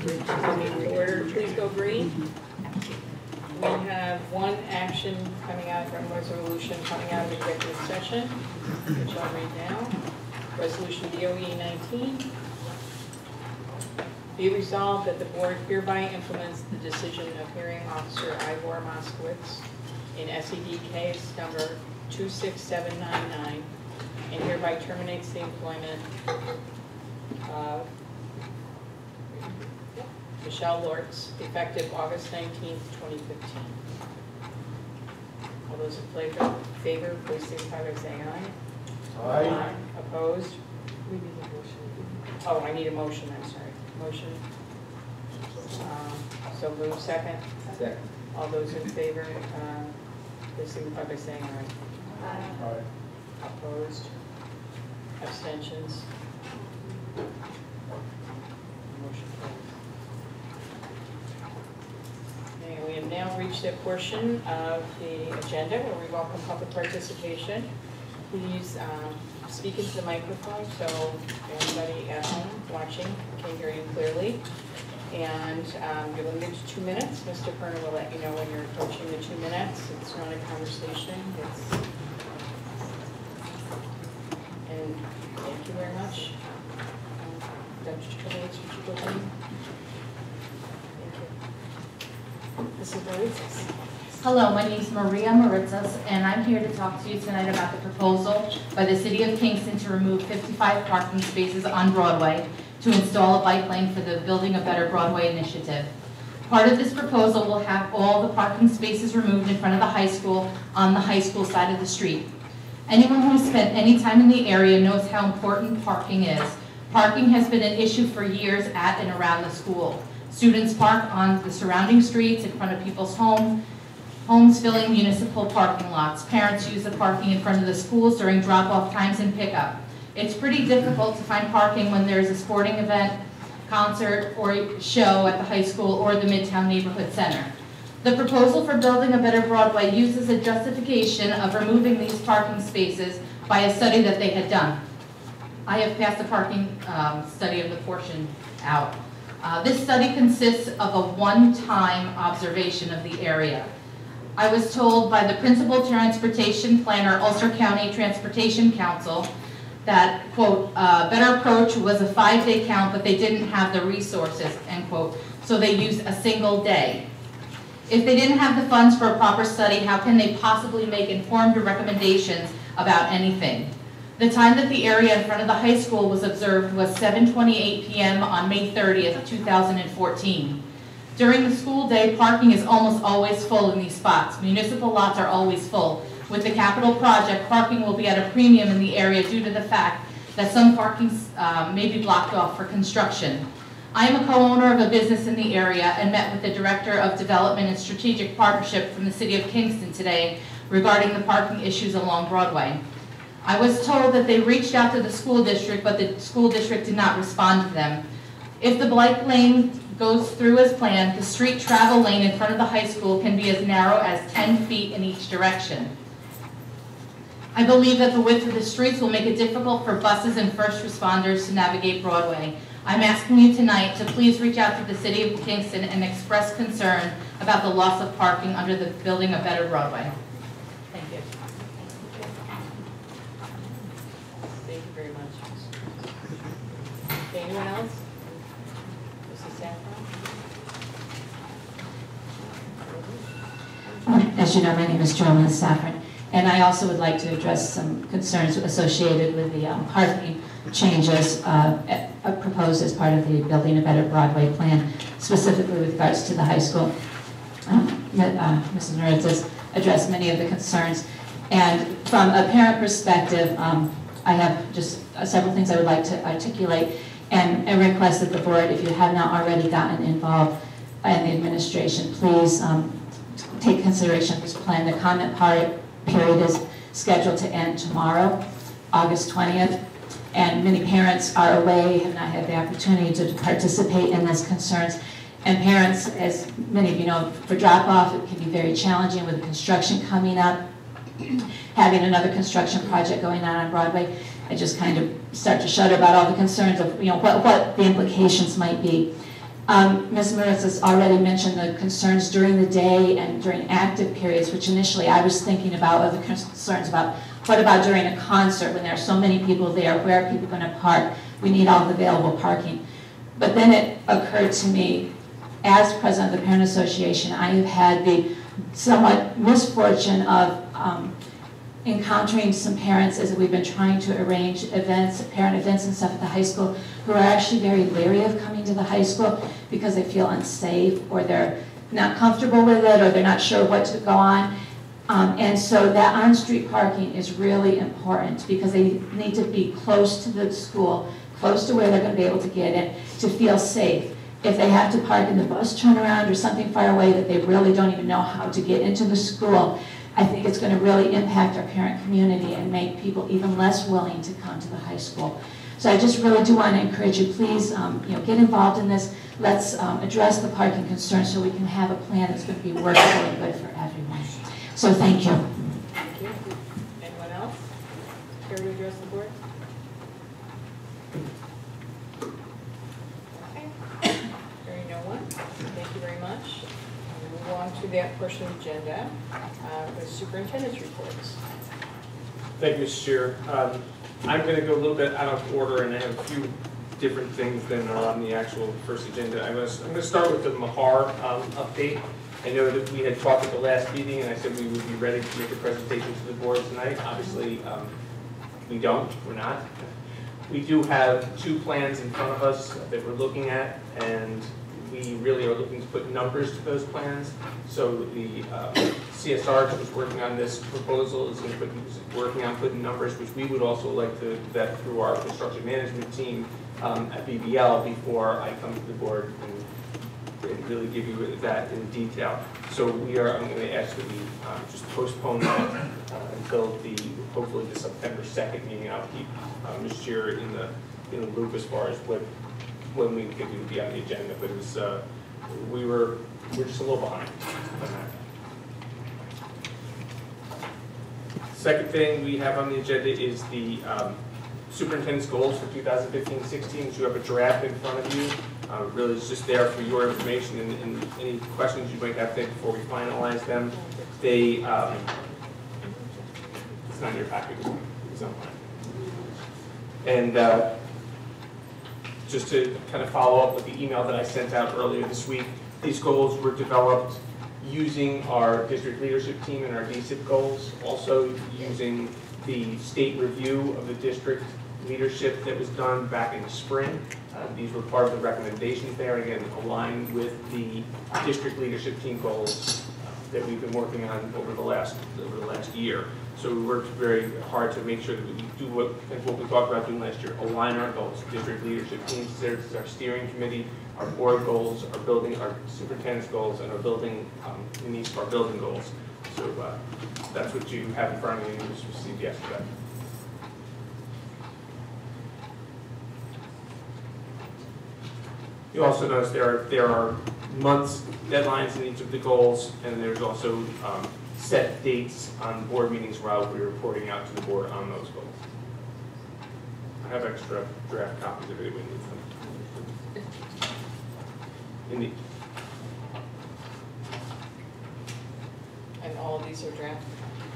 Coming to order, please go green. We have one action coming out from resolution coming out of executive session, which I'll read now. Resolution BOE 19. Be resolved that the board hereby implements the decision of hearing officer Ivor Moskowitz in SED case number 26799 and hereby terminates the employment of Michelle Lortz, effective August 19th, 2015. All those in favor, please signify by saying aye. Aye. Opposed? We need a motion. Oh, I need a motion, I'm sorry. Motion. So move second. Second. All those in favor, please signify by saying aye. Aye. Opposed? Abstentions? Motion carries. Okay, we have now reached a portion of the agenda where we welcome public participation. Please speak into the microphone so everybody at home watching can hear you clearly. And you're limited to 2 minutes. Mr. Perner will let you know when you're approaching the 2 minutes. It's not a conversation. And thank you very much. Dr. Trivets, would you go ahead? Thank you. Mrs. Maritzes. Hello, my name is Maria Maritzes, and I'm here to talk to you tonight about the proposal by the City of Kingston to remove 55 parking spaces on Broadway to install a bike lane for the Building a Better Broadway initiative. Part of this proposal will have all the parking spaces removed in front of the high school on the high school side of the street. Anyone who has spent any time in the area knows how important parking is. Parking has been an issue for years at and around the school. Students park on the surrounding streets in front of people's homes filling municipal parking lots. Parents use the parking in front of the schools during drop-off times and pickup. It's pretty difficult to find parking when there's a sporting event, concert, or show at the high school or the Midtown Neighborhood Center. The proposal for Building a Better Broadway uses a justification of removing these parking spaces by a study that they had done. I have passed the parking study of the portion out. This study consists of a one-time observation of the area. I was told by the Principal Transportation Planner, Ulster County Transportation Council, that, quote, better approach was a 5-day count, but they didn't have the resources, end quote, so they used a single day. If they didn't have the funds for a proper study, how can they possibly make informed recommendations about anything? The time that the area in front of the high school was observed was 7:28 p.m. on May 30th, 2014. During the school day, parking is almost always full in these spots. Municipal lots are always full. With the capital project, parking will be at a premium in the area due to the fact that some parking may be blocked off for construction. I am a co-owner of a business in the area and met with the Director of Development and Strategic Partnership from the City of Kingston today regarding the parking issues along Broadway. I was told that they reached out to the school district, but the school district did not respond to them. If the bike lane goes through as planned, the street travel lane in front of the high school can be as narrow as 10 feet in each direction. I believe that the width of the streets will make it difficult for buses and first responders to navigate Broadway. I'm asking you tonight to please reach out to the City of Kingston and express concern about the loss of parking under the Building a Better Broadway. Thank you. Thank you very much. Okay, anyone else? Mrs. Saffron? As you know, my name is Joanna Saffron, and I also would like to address some concerns associated with the parking changes proposed as part of the Building a Better Broadway plan, specifically with regards to the high school. Mrs. Moritz has addressed many of the concerns, and from a parent perspective, I have just several things I would like to articulate and request that the board, if you have not already gotten involved in the administration, please take consideration of this plan. The comment period is scheduled to end tomorrow, August 20th. And many parents are away, have not had the opportunity to participate in these concerns. And parents, as many of you know, for drop-off, it can be very challenging with the construction coming up, having another construction project going on Broadway. I just kind of start to shudder about all the concerns of, what the implications might be. Ms. Maritza's already mentioned the concerns during the day and during active periods, which initially I was thinking about, other concerns about, what about during a concert when there are so many people there? Where are people going to park? We need all the available parking. But then it occurred to me, as president of the Parent Association, I have had the somewhat misfortune of encountering some parents as we've been trying to arrange events, parent events and stuff at the high school, who are actually very leery of coming to the high school because they feel unsafe, or they're not comfortable with it, or they're not sure what to go on. And so that on-street parking is really important because they need to be close to the school, close to where they're going to be able to get in, to feel safe. If they have to park in the bus turnaround or something far away that they really don't even know how to get into the school, I think it's going to really impact our parent community and make people even less willing to come to the high school. So I just really do want to encourage you, please, get involved in this. Let's address the parking concerns so we can have a plan that's going to be workable and good for everyone. So thank you. Thank you. Anyone else care to address the board? Okay. Hearing no one, thank you very much. We'll move on to that portion of the agenda, the superintendent's reports. Thank you, Mr. Chair. I'm going to go a little bit out of order, and I have a few different things than are on the actual first agenda. I'm going to start with the Mahar update. I know that we had talked at the last meeting, and I said we would be ready to make a presentation to the board tonight. Obviously, we're not. We do have 2 plans in front of us that we're looking at, and we really are looking to put numbers to those plans. So the CSR, which was working on this proposal, is going to working on putting numbers, which we would also like to vet through our construction management team at BBL before I come to the board and really give you that in detail. So I'm going to ask that we just postpone that until hopefully the September 2nd meeting. I'll keep Ms. Chair in the loop as far as when we think we would be on the agenda, but it was we're just a little behind on that. Second thing we have on the agenda is the superintendent's goals for 2015-16, which you have a draft in front of you. Really, it's just there for your information and any questions you might have before we finalize them. It's not in your package. It's not mine. And just to kind of follow up with the email that I sent out earlier this week, these goals were developed using our district leadership team and our DSIP goals, also using the state review of the district leadership that was done back in the spring. These were part of the recommendations there, and again, aligned with the district leadership team goals that we've been working on over the last year. So we worked very hard to make sure that we do what we talked about doing last year, align our goals. District leadership teams, there's our steering committee, our board goals, our superintendent's goals, and our building, in each of our building goals. So that's what you have in front of you and just received yesterday. You also notice there are months, deadlines in each of the goals, and there's also set dates on board meetings where I'll be reporting out to the board on those goals. I have extra draft copies if anyone needs them. And all of these are draft,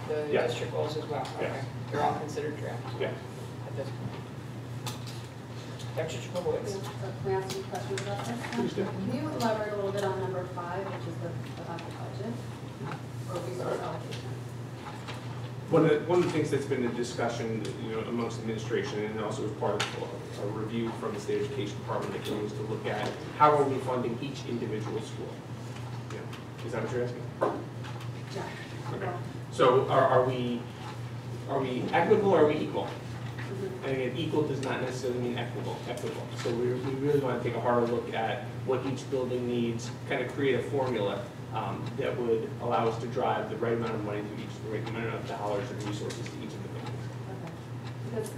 the Yes. district goals as well? Okay. Yes. They're all considered draft? Yeah. At this point. Dr. Chapowicz. Can I ask some questions about this? Please do. Can you elaborate a little bit on number 5, which is about the budget or resource allocation? One of the things that's been a discussion, amongst administration, and also as part of a review from the state education department, that was to look at how are we funding each individual school. Is that what you're asking? Yeah. Okay. So are we equitable or are we equal? And again, equal does not necessarily mean equitable. So we really want to take a harder look at what each building needs, kind of create a formula that would allow us to drive the right amount of money to each, the right amount of dollars and resources to each of the buildings. Okay. Because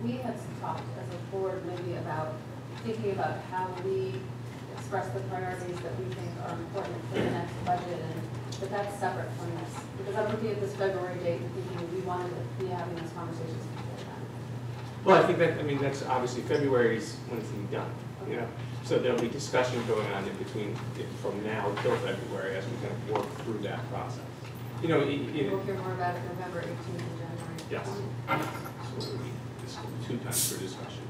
we had talked as a board maybe about thinking about how we express the priorities that we think are important for the next budget, but that's separate from this. Because I'm looking at this February date and thinking we wanted to be having those conversations before that. Well, I think that's obviously February is when it's going to be done. So there'll be discussion going on in between from now till February as we kind of work through that process. You know, We'll hear more about it November 18th and January 20th. yes. So it'll be 2 times for discussion.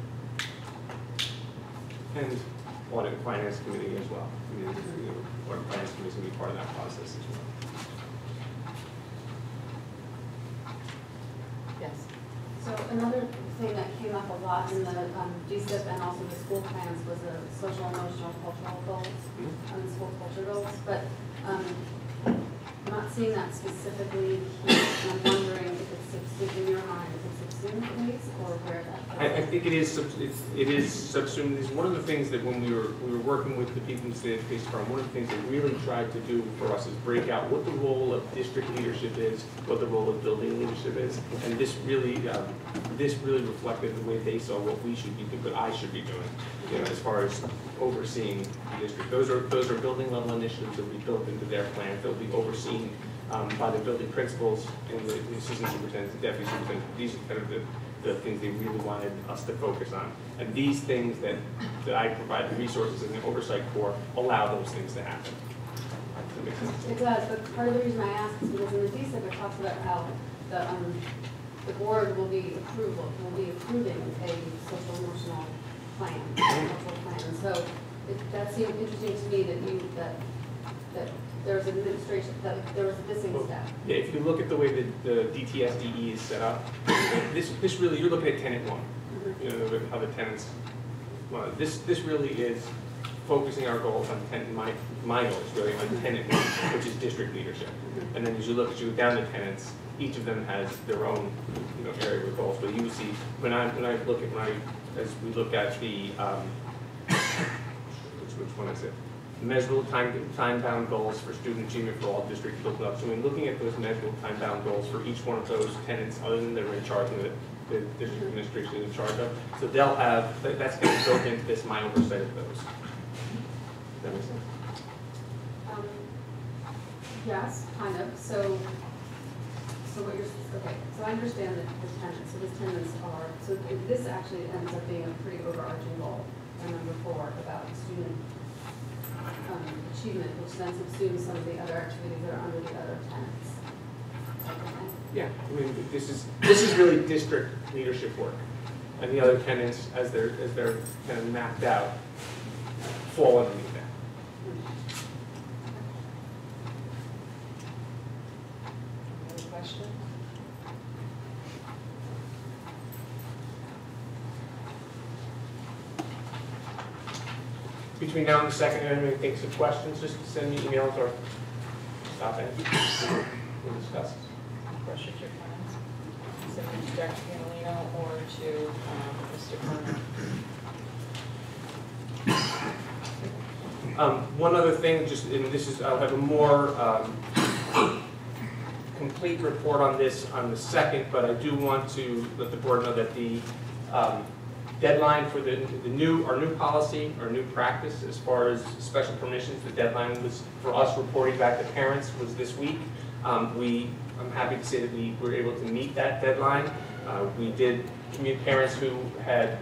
And audit and finance committee as well. Audit and finance committee is going to be part of that process as well. Yes. So another thing that came up a lot in the DSIP and also the school plans was the social, emotional, cultural goals, the school culture goals. But I'm not seeing that specifically here. And I'm wondering if it's subsumed in your mind, if it's subsumed in these, or where that. I think it is subsumed. It's one of the things that when we were working with the people in the state education department, one of the things they really tried to do for us is break out what the role of district leadership is, what the role of building leadership is, and this really reflected the way they saw what we should be doing, what I should be doing, you know, as far as overseeing the district. Those are building level initiatives that will be built into their plans. They'll be overseen by the building principals and the assistant superintendents, the deputy superintendents. These are kind of the things they really wanted us to focus on. And these things that I provide the resources and the oversight for allow those things to happen. Does that make sense? It does, but part of the reason I ask is because in the DSIP it talks about how the board will be approving a social emotional plan, cultural plan. So that seemed interesting to me that there was administration, that there was a missing step. Yeah, if you look at the way that the DTSDE is set up, this really, you're looking at tenant 1. You know, how the tenants, well, this really is focusing our goals on tenant, my goals really on tenant 1, which is district leadership. And then as you go down the tenants, each of them has their own, you know, area of goals. But you see, as we look at the, which one is it? Measurable time-bound goals for student achievement for all districts built up. So when looking at those measurable time-bound goals for each one of those tenants, other than they're in charge of the district administration is in charge of, so they'll have, that's going to be built into this, my oversight of those. Does that make sense? Yes, kind of. So what you're, okay, so I understand that the tenants, so the tenants are, so this actually ends up being a pretty overarching goal, and number 4 about student achievement, which then subsumes some of the other activities that are under the other tenants. Okay. Yeah, I mean, this is really district leadership work, and the other tenants, as they're kind of mapped out, fall underneath that. Any questions? Between now and the second, if anybody thinks of questions, just send me emails or stop in. We'll discuss. Questions or comments? Send them to Dr. Catalino or to Mr. Kerner. One other thing, I'll have a more complete report on this on the second, but I do want to let the board know that the deadline for our new policy, our new practice as far as special permissions, the deadline was for us reporting back to parents was this week. I'm happy to say that we were able to meet that deadline. We did communicate parents who had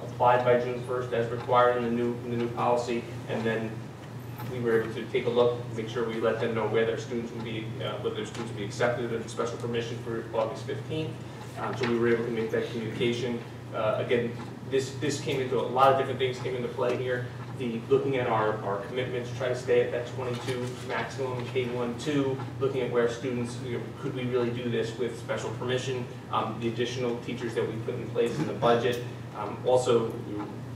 applied by June 1st as required in the new policy, and then we were able to take a look, make sure we let them know where their students would be, whether their students would be accepted in special permission for August 15th. So we were able to make that communication. Again, this came into a lot of different things came into play here. Looking at our commitments, try to stay at that 22 maximum K-1-2, looking at where students, could we really do this with special permission, the additional teachers that we put in place in the budget. Also,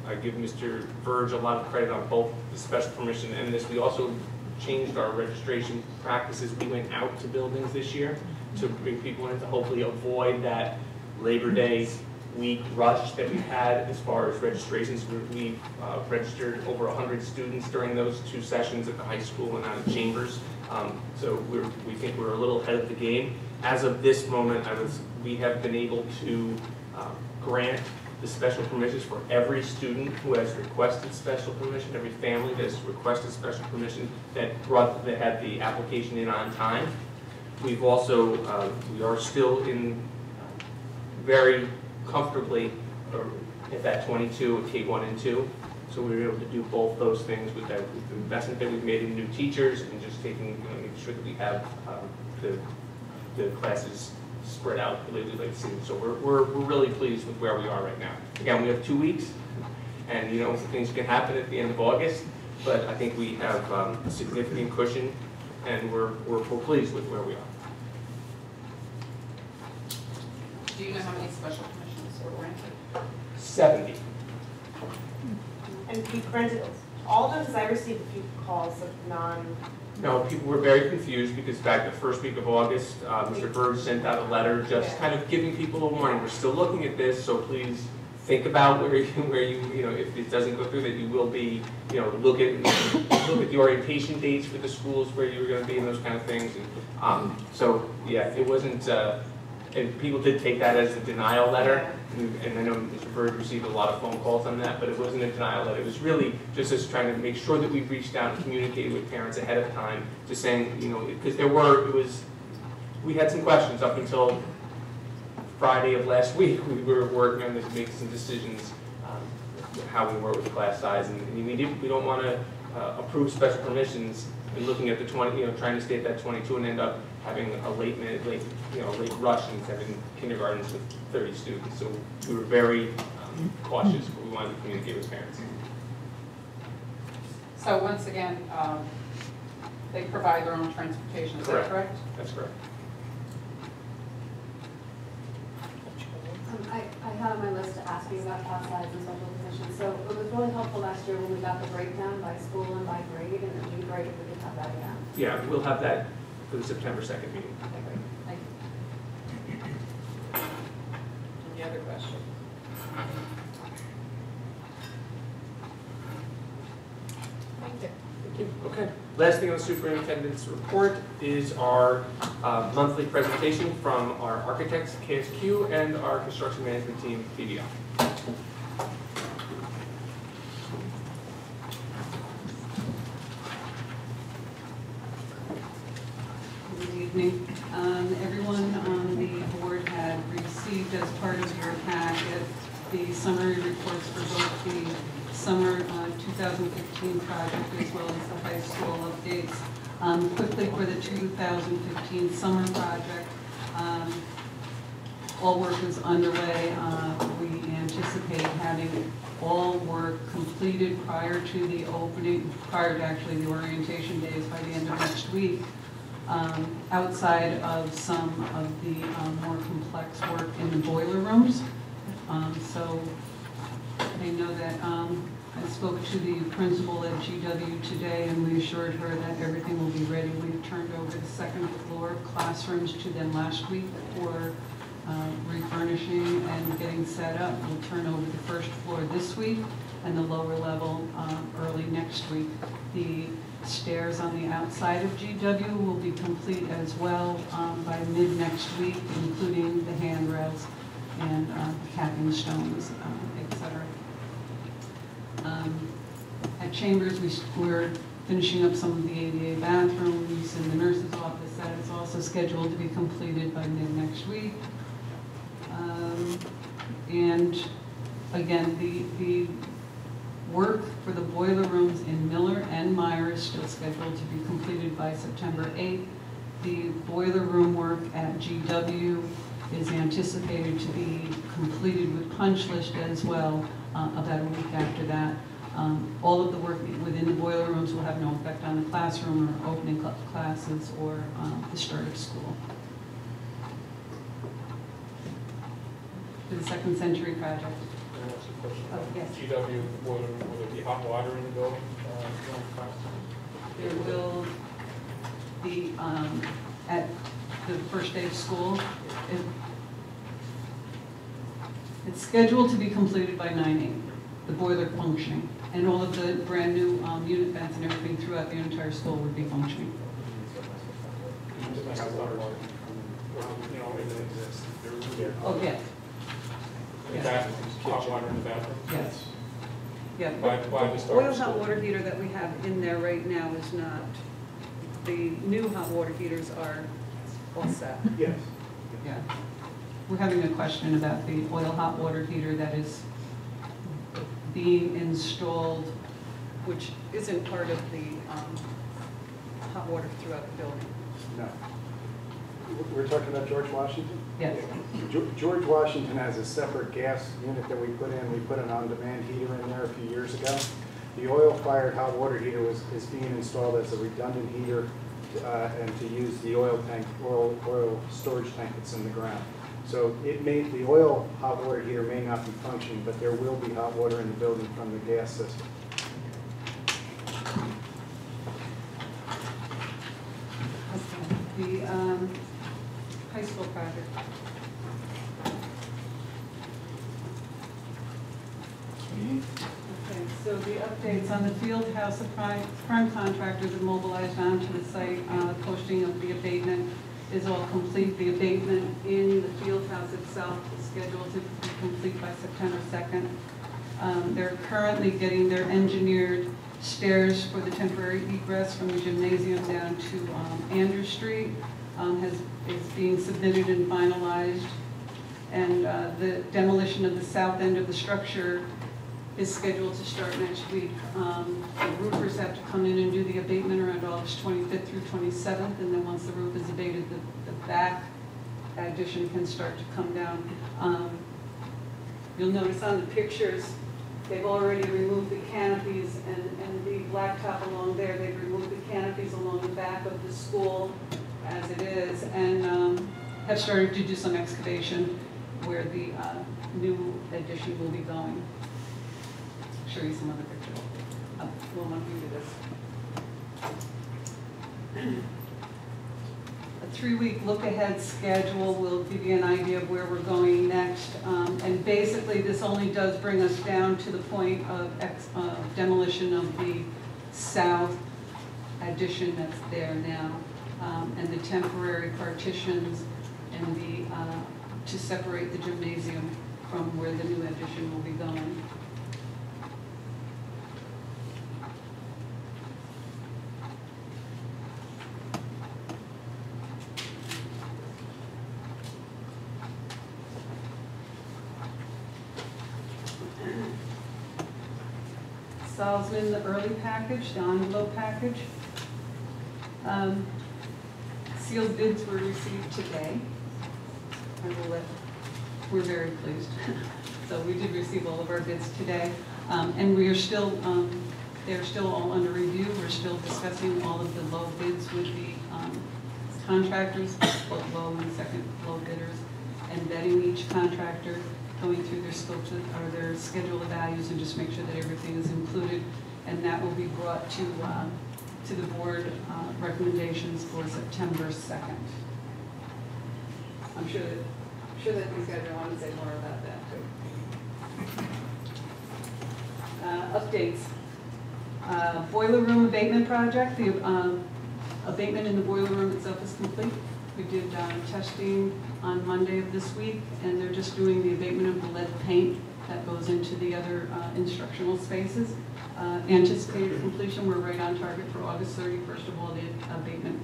I give Mr. Verge a lot of credit on both the special permission and this. We also changed our registration practices. We went out to buildings this year to bring people in to hopefully avoid that Labor Day week rush that we had as far as registrations. We registered over 100 students during those 2 sessions at the high school and out of Chambers. So we think we're a little ahead of the game. As of this moment, we have been able to grant the special permissions for every student who has requested special permission, every family that has requested special permission that had the application in on time. We've also, we are still in very comfortably at that 22 at K-1 and 2. So we were able to do both those things with that, with the investment that we've made in new teachers and just making sure that we have the classes spread out the way we'd like to see them. So we're really pleased with where we are right now. Again, we have 2 weeks, and things can happen at the end of August, but I think we have a significant cushion, and we're pleased with where we are. Do you know how many special commissions were granted? 70. And we granted all of them, because I received a few calls of No, people were very confused because back the first week of August, Mr. Berg sent out a letter just kind of giving people a warning. We're still looking at this, so please think about where you if it doesn't go through, that you will be, look at the orientation dates for the schools where you're going to be and those kind of things. And, so yeah, it wasn't. And people did take that as a denial letter, and I know Mr. Berg received a lot of phone calls on that, but it wasn't a denial letter. It was really just us trying to make sure that we reached out and communicated with parents ahead of time, just saying, because we had some questions up until Friday of last week. We were working on this, making some decisions, how we were with class size, and we don't want to approve special permissions and looking at the 20, trying to stay at that 22 and end up having a late rush and having kindergartens with 30 students. So we were very cautious, but we wanted to communicate with parents. So once again, they provide their own transportation, is that correct? That's correct. I had on my list to ask you about class size and special positions. So it was really helpful last year when we got the breakdown by school and by grade, and it would be great if we could have that again. Yeah, we'll have that for the September 2nd meeting. Okay, great. Thank you. Any other questions? Thank you. Thank you. Okay. Last thing on the superintendent's report is our monthly presentation from our architects, KSQ, and our construction management team, BBI. Good evening. Everyone on the board had received as part of your packet the summary reports for both the summer 2015 project as well as the high school updates. Quickly for the 2015 summer project, all work is underway. We anticipate having all work completed prior to the opening, prior to actually the orientation days by the end of next week. Outside of some of the more complex work in the boiler rooms. So I know that I spoke to the principal at GW today, and we assured her that everything will be ready. We've turned over the second floor classrooms to them last week for refurnishing and getting set up. We'll turn over the first floor this week and the lower level early next week. The stairs on the outside of GW will be complete as well by mid next week, including the handrails and capping stones, etc. At Chambers, we're finishing up some of the ADA bathrooms in the nurse's office. That is also scheduled to be completed by mid next week. And again, the work for the boiler rooms in Miller and Meyer is still scheduled to be completed by September 8th. The boiler room work at GW is anticipated to be completed with punch list as well about a week after that. All of the work within the boiler rooms will have no effect on the classroom or opening classes or the start of school. For the Second Century project. Oh, yes. GW, will there be hot water in the building during class? There will be, at the first day of school, it's scheduled to be completed by 9/8, the boiler functioning, and all of the brand new unit vents and everything throughout the entire school would be functioning. Hot water, everything exists. Oh, yes. The bathroom, hot water in the bathroom? Yes. Yeah. Why the start Oil of hot school? water heater that we have in there right now is not, the new hot water heaters are all set. Yes. Yeah. We're having a question about the oil hot water heater that is being installed, which isn't part of the hot water throughout the building. No. We're talking about George Washington? Yes. George Washington has a separate gas unit that we put in. We put an on-demand heater in there a few years ago. The oil-fired hot water heater is being installed as a redundant heater and to use the oil storage tank that's in the ground. So the oil hot water heater may not be functioning, but there will be hot water in the building from the gas system. The high school project. Okay, so the updates on the field house, the prime contractors have mobilized onto the site. Posting of the abatement is all complete. The abatement in the field house itself is scheduled to be complete by September 2nd. They're currently getting their engineered stairs for the temporary egress from the gymnasium down to Andrew Street is being submitted and finalized. And the demolition of the south end of the structure is scheduled to start next week. The roofers have to come in and do the abatement around August 25th through 27th, and then once the roof is abated, the back addition can start to come down. You'll notice on the pictures, they've already removed the canopies and the blacktop along there. They've removed the canopies along the back of the school as it is, and have started to do some excavation where the new addition will be going. Show you some other pictures. We'll want to do this. A 3-week look-ahead schedule will give you an idea of where we're going next. And basically, this only does bring us down to the point of demolition of the south addition that's there now, and the temporary partitions and the to separate the gymnasium from where the new addition will be going. Salzman, the early package, the envelope package. Sealed bids were received today. We're very pleased. So we did receive all of our bids today, and we are still, they're still all under review. We're still discussing all of the low bids with the contractors, both low and second low bidders, and vetting each contractor, going through their scopes or their schedule of values, and just make sure that everything is included, and that will be brought to the board recommendations for September 2nd. I'm sure that these guys are wanting to say more about that too. Updates. Boiler room abatement project. The abatement in the boiler room itself is complete. We did testing on Monday of this week, and they're just doing the abatement of the lead paint that goes into the other instructional spaces. Anticipated completion, we're right on target for August 31st of all the abatement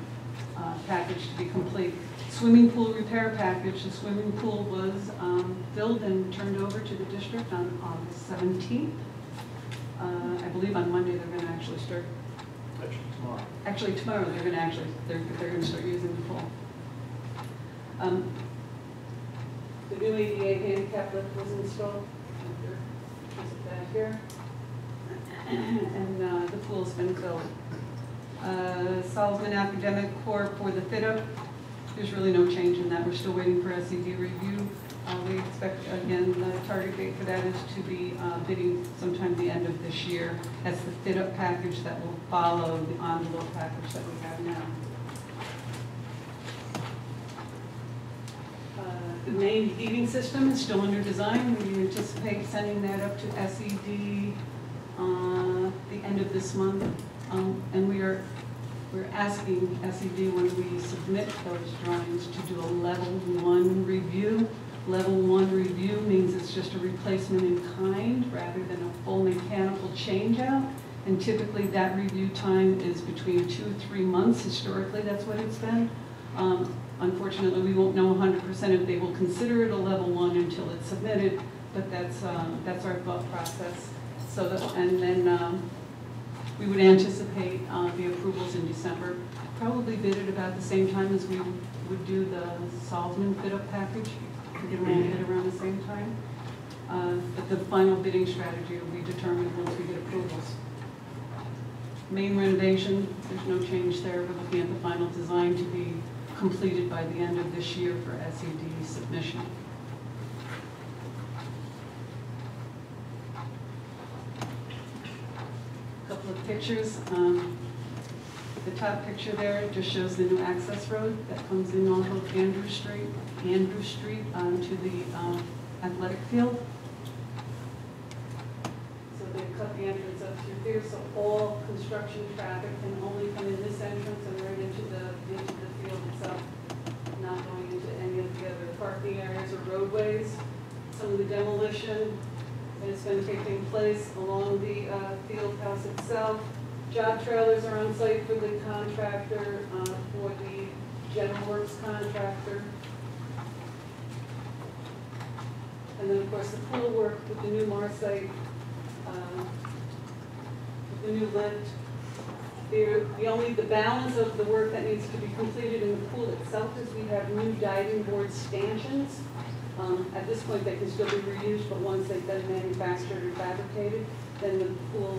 package to be complete. Swimming pool repair package. The swimming pool was filled and turned over to the district on August 17th. I believe on Monday they're going to actually start. Actually tomorrow they're going to start using the pool. The new ADA handicap lift was installed. Is it back here? And the pool's been filled. Salzman Academic Corps for the fit-up. There's really no change in that. We're still waiting for SED review. We expect, again, the target date for that is to be bidding sometime the end of this year. That's the fit-up package that will follow the envelope package that we have now. The main heating system is still under design. We anticipate sending that up to SED the end of this month. And we're asking SED when we submit those drawings to do a level 1 review. Level 1 review means it's just a replacement in kind rather than a full mechanical change out. And typically that review time is between 2 or 3 months. Historically, that's what it's been. Unfortunately, we won't know 100% if they will consider it a level 1 until it's submitted, but that's our thought process. And then we would anticipate the approvals in December, probably bid at about the same time as we would do the Salzman bid-up package. We get them all bid around the same time. But the final bidding strategy will be determined once we get approvals. Main renovation, there's no change there. We're looking at the final design to be completed by the end of this year for SED submission. Couple of pictures. The top picture there just shows the new access road that comes in off of Andrew Street to the athletic field. So they cut the entrance up through there, so all construction traffic can only come in this entrance and right into the field itself, not going into any of the other parking areas or roadways. Some of the demolition is going to be taking place along the field house itself. Job trailers are on site for the contractor, for the general works contractor. And then, of course, the pool work with the new Mars site, the new lift. The balance of the work that needs to be completed in the pool itself is we have new diving board stanchions. At this point, they can still be reused, but once they've been manufactured or fabricated, then the pool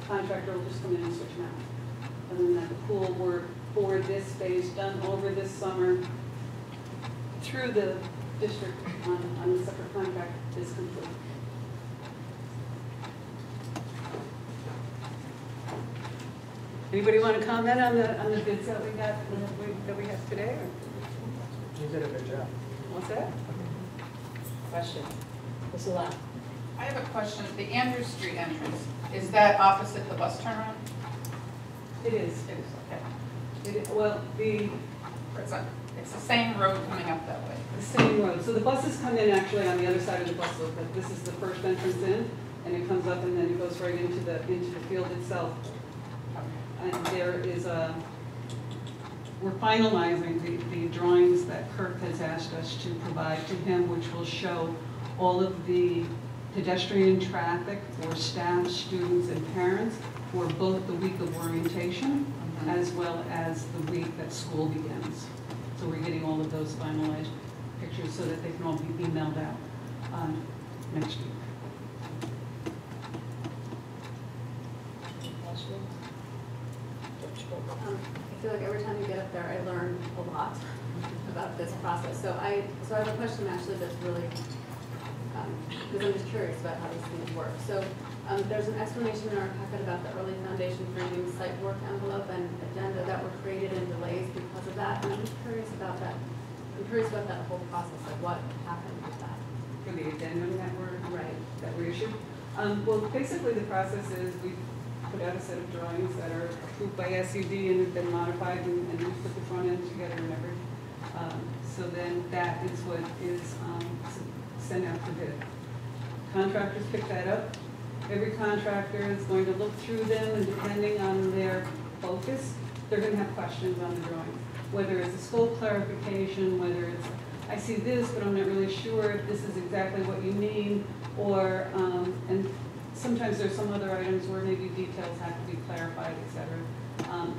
contractor will just come in and switch them out. And then that the pool work for this space done over this summer through the district on the separate contract is complete. Anybody want to comment on the bids that we got that we have today? Or? You did a good job. What's that? Question. Ms. Lau. I have a question. The Andrew Street entrance, is that opposite the bus turnaround? It is. It is, okay. It is, well, It's the same road coming up that way. the same road. So the buses come in actually on the other side of the bus loop, but this is the first entrance in, and it comes up and then it goes right into the field itself. And there is we're finalizing the drawings that Kirk has asked us to provide to him, which will show all of the pedestrian traffic for staff, students, and parents for both the week of orientation as well as the week that school begins. So we're getting all of those finalized pictures so that they can all be emailed out next week. I feel like every time you get up there, I learn a lot about this process. So I have a question actually that's really, because I'm just curious about how these things work. So there's an explanation in our packet about the early foundation framing site work envelope and agenda that were created in delays because of that. And I'm just curious about that. I'm curious about that whole process, like what happened with that. For the addendum that we issued. Well, basically the process is we put out a set of drawings that are approved by SED and have been modified and we put the front end together and everything. So then that is what is sent out for bid. Contractors pick that up. Every contractor is going to look through them and depending on their focus, they're going to have questions on the drawing. Whether it's a scope clarification, whether it's, I see this, but I'm not really sure if this is exactly what you mean, or, and sometimes there's some other items where maybe details have to be clarified, et cetera.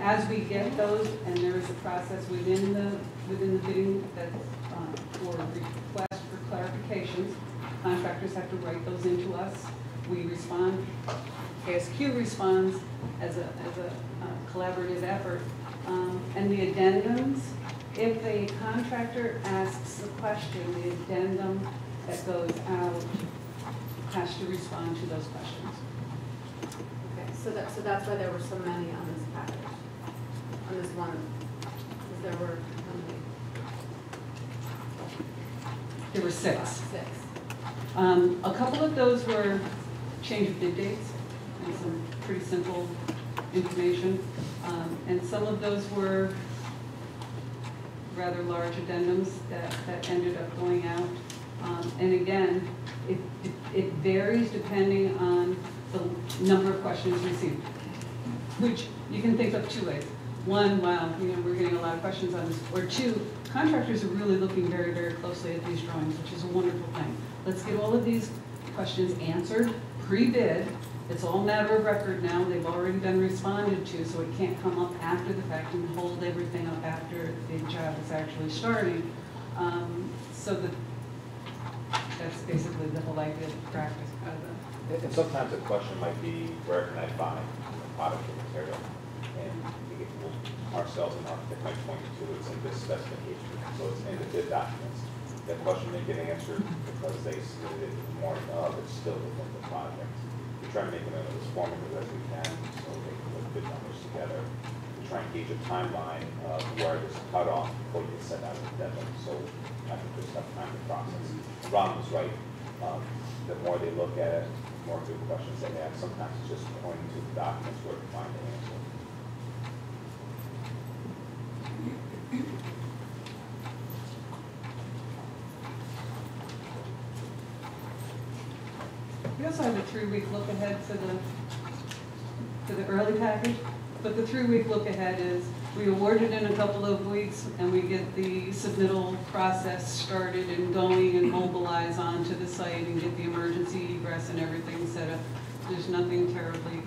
As we get those, and there is a process within the bidding that's for request for clarifications, contractors have to write those into us. We respond, ASQ responds as a collaborative effort. And the addendums, if a contractor asks a question, the addendum that goes out has to respond to those questions. Okay, so that's why there were so many on this package, on this one, because there were how many? There were 6. 6. A couple of those were change of bid dates and some pretty simple information. And some of those were rather large addendums that ended up going out. And again, it varies depending on the number of questions received, which you can think of 2 ways. One, wow, we're getting a lot of questions on this. Or 2, contractors are really looking very, very closely at these drawings, which is a wonderful thing. Let's get all of these questions answered pre-bid. It's all matter of record now. They've already been responded to, so it can't come up after the fact and hold everything up after the job is actually starting. So that's basically the whole idea of practice. And sometimes the question might be, where can I find a product or material? And ourselves and architect might point to it's in this specification, so it's in the bid documents. That question didn't get answered because they submitted it in the morning of, it's still within the project. We try to make it as formative as we can, so they can put bid numbers together. We try and gauge a timeline of where this cut off before you set out a deadline, so I think there's enough time to process. Ron was right. The more they look at it, the more good questions they have. Sometimes it's just pointing to the documents where to find the answer. We also have a 3-week look ahead for the early package, but the 3-week look ahead is we award it in a couple of weeks and we get the submittal process started and going and mobilize onto the site and get the emergency egress and everything set up. There's nothing terribly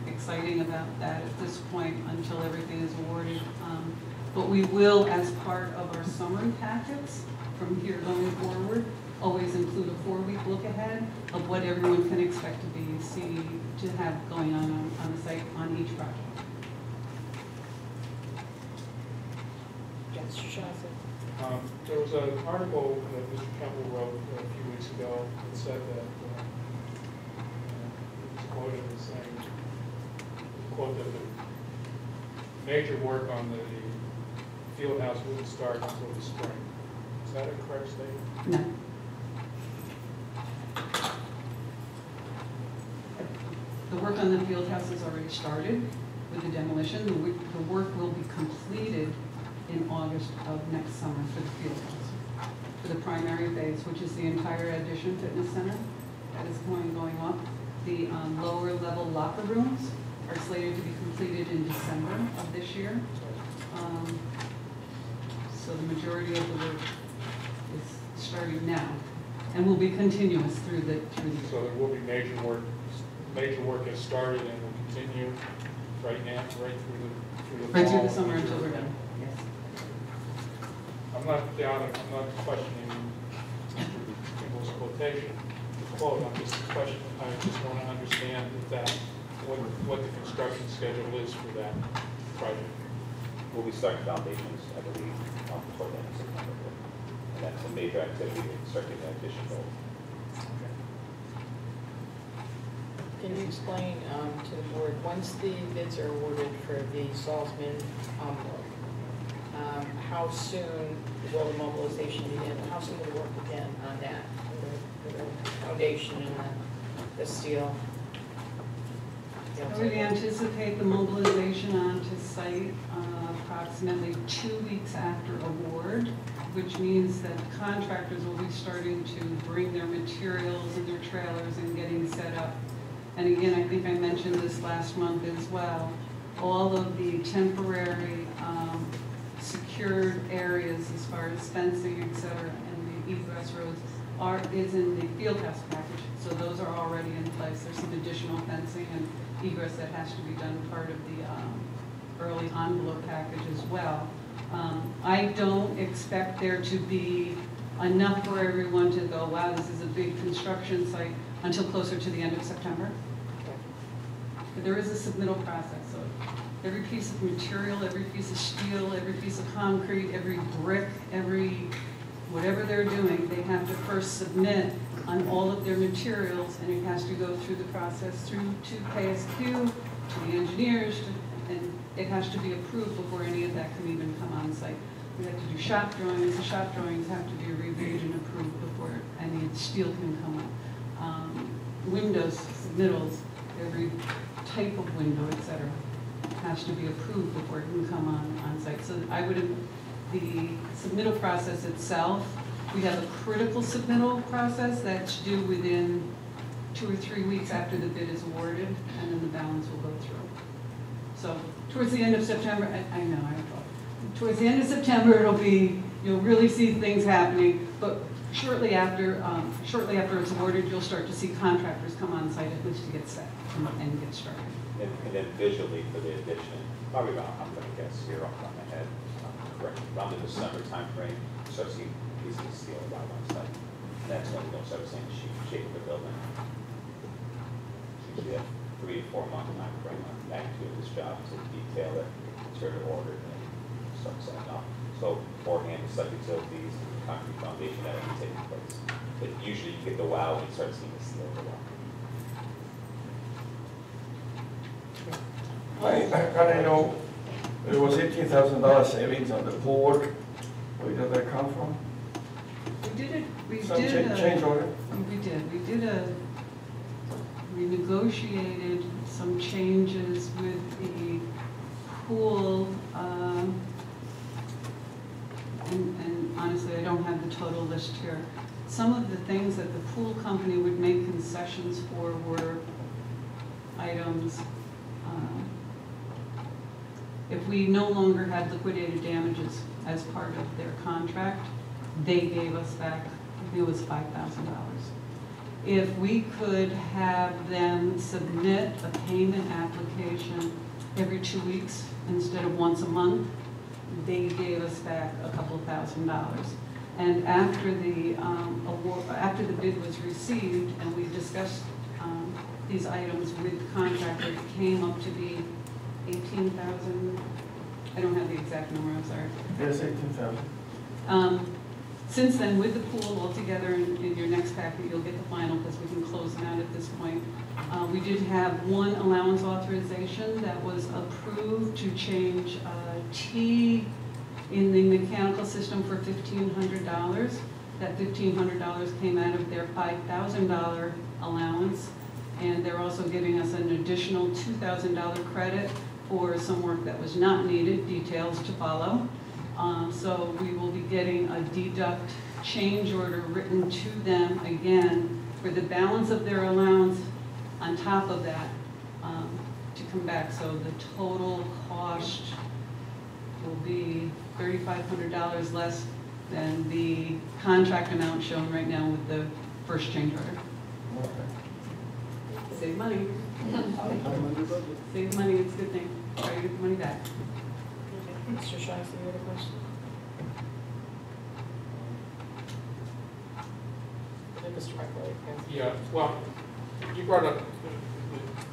exciting about that at this point until everything is awarded. But we will, as part of our summary packets from here going forward, always include a 4-week look ahead of what everyone can expect to have going on the site on each project. Yes, Shaughnessy. There was an article that Mr. Campbell wrote a few weeks ago that said that, he was quoted as saying, quote, that the major work on the field house wouldn't start until the spring. Is that a correct statement? No. The work on the field house has already started with the demolition. The work will be completed in August of next summer for the field house. For the primary phase, which is the entire addition fitness center that is going up. The lower level locker rooms are slated to be completed in December of this year. So the majority of the work is starting now and will be continuous through the year. So there will be major work. Major work has started and will continue right now, right through the Right fall. through the summer until we're done. Yes. I'm not questioning Mr. Kimball's quotation, quote. I just want to understand what the construction schedule is for that project. We'll be starting foundations, I believe, before the end of September. And that's a major activity, starting the addition goal. Can you explain to the board, once the bids are awarded for the Salzman envelope, how soon will the mobilization begin? How soon will the work begin on that? The foundation and the steel? I would anticipate the mobilization onto site approximately 2 weeks after award, which means that contractors will be starting to bring their materials and their trailers and getting set up. And again, I think I mentioned this last month as well, all of the temporary secured areas as far as fencing, et cetera, and the egress roads is in the field house package. So those are already in place. There's some additional fencing and egress that has to be done part of the early envelope package as well. I don't expect there to be enough for everyone to go, wow, this is a big construction site, until closer to the end of September. But there is a submittal process, so every piece of material, every piece of steel, every piece of concrete, every brick, whatever they're doing, they have to first submit on all of their materials, and it has to go through the process through to KSQ, to the engineers, and it has to be approved before any of that can even come on site. We have to do shop drawings. The shop drawings have to be reviewed and approved before any steel can come up. Windows, submittals, every type of window, et cetera, has to be approved before it can come on site. So the submittal process itself, we have a critical submittal process that's due within 2 or 3 weeks after the bid is awarded, and then the balance will go through. So towards the end of September, I know, towards the end of September, you'll really see things happening, but shortly after it's awarded, you'll start to see contractors come on site at least to get set and get started. And then visually for the addition, probably around, I'm gonna guess here off the top of my head, correct, around the December timeframe, you start seeing pieces of steel arrive on site. And that's when you'll start seeing the shape of the building. Usually a 3 to 4 month timeframe on the magnitude of this job to detail it, sort of ordered and start setting up. So beforehand, the site utilities, concrete foundation, that will be taking place. But usually you get the wow when you start seeing the steel go up. I know there was $18,000 savings on the pool work. Where did that come from? Change order? We negotiated some changes with the pool, and honestly, I don't have the total list here. Some of the things that the pool company would make concessions for were items, if we no longer had liquidated damages as part of their contract, they gave us back, I think it was $5,000. If we could have them submit a payment application every 2 weeks instead of once a month, they gave us back a couple of $1,000s. And after the after the bid was received and we discussed these items with the contractor, it came up to be 18,000. I don't have the exact number, I'm sorry. Yes, 18,000. Since then, with the pool altogether in your next packet, you'll get the final because we can close them out at this point. We did have one allowance authorization that was approved to change T in the mechanical system for $1,500. That $1,500 came out of their $5,000 allowance. And they're also giving us an additional $2,000 credit for some work that was not needed, details to follow. So we will be getting a deduct change order written to them again for the balance of their allowance on top of that to come back. So the total cost will be $3,500 less than the contract amount shown right now with the first change order. Okay. Save money. Save money, it's a good thing. Try to get the money back. Mr. Shaughnessy, you had a question? Mr. Michael, Yeah, well, you brought up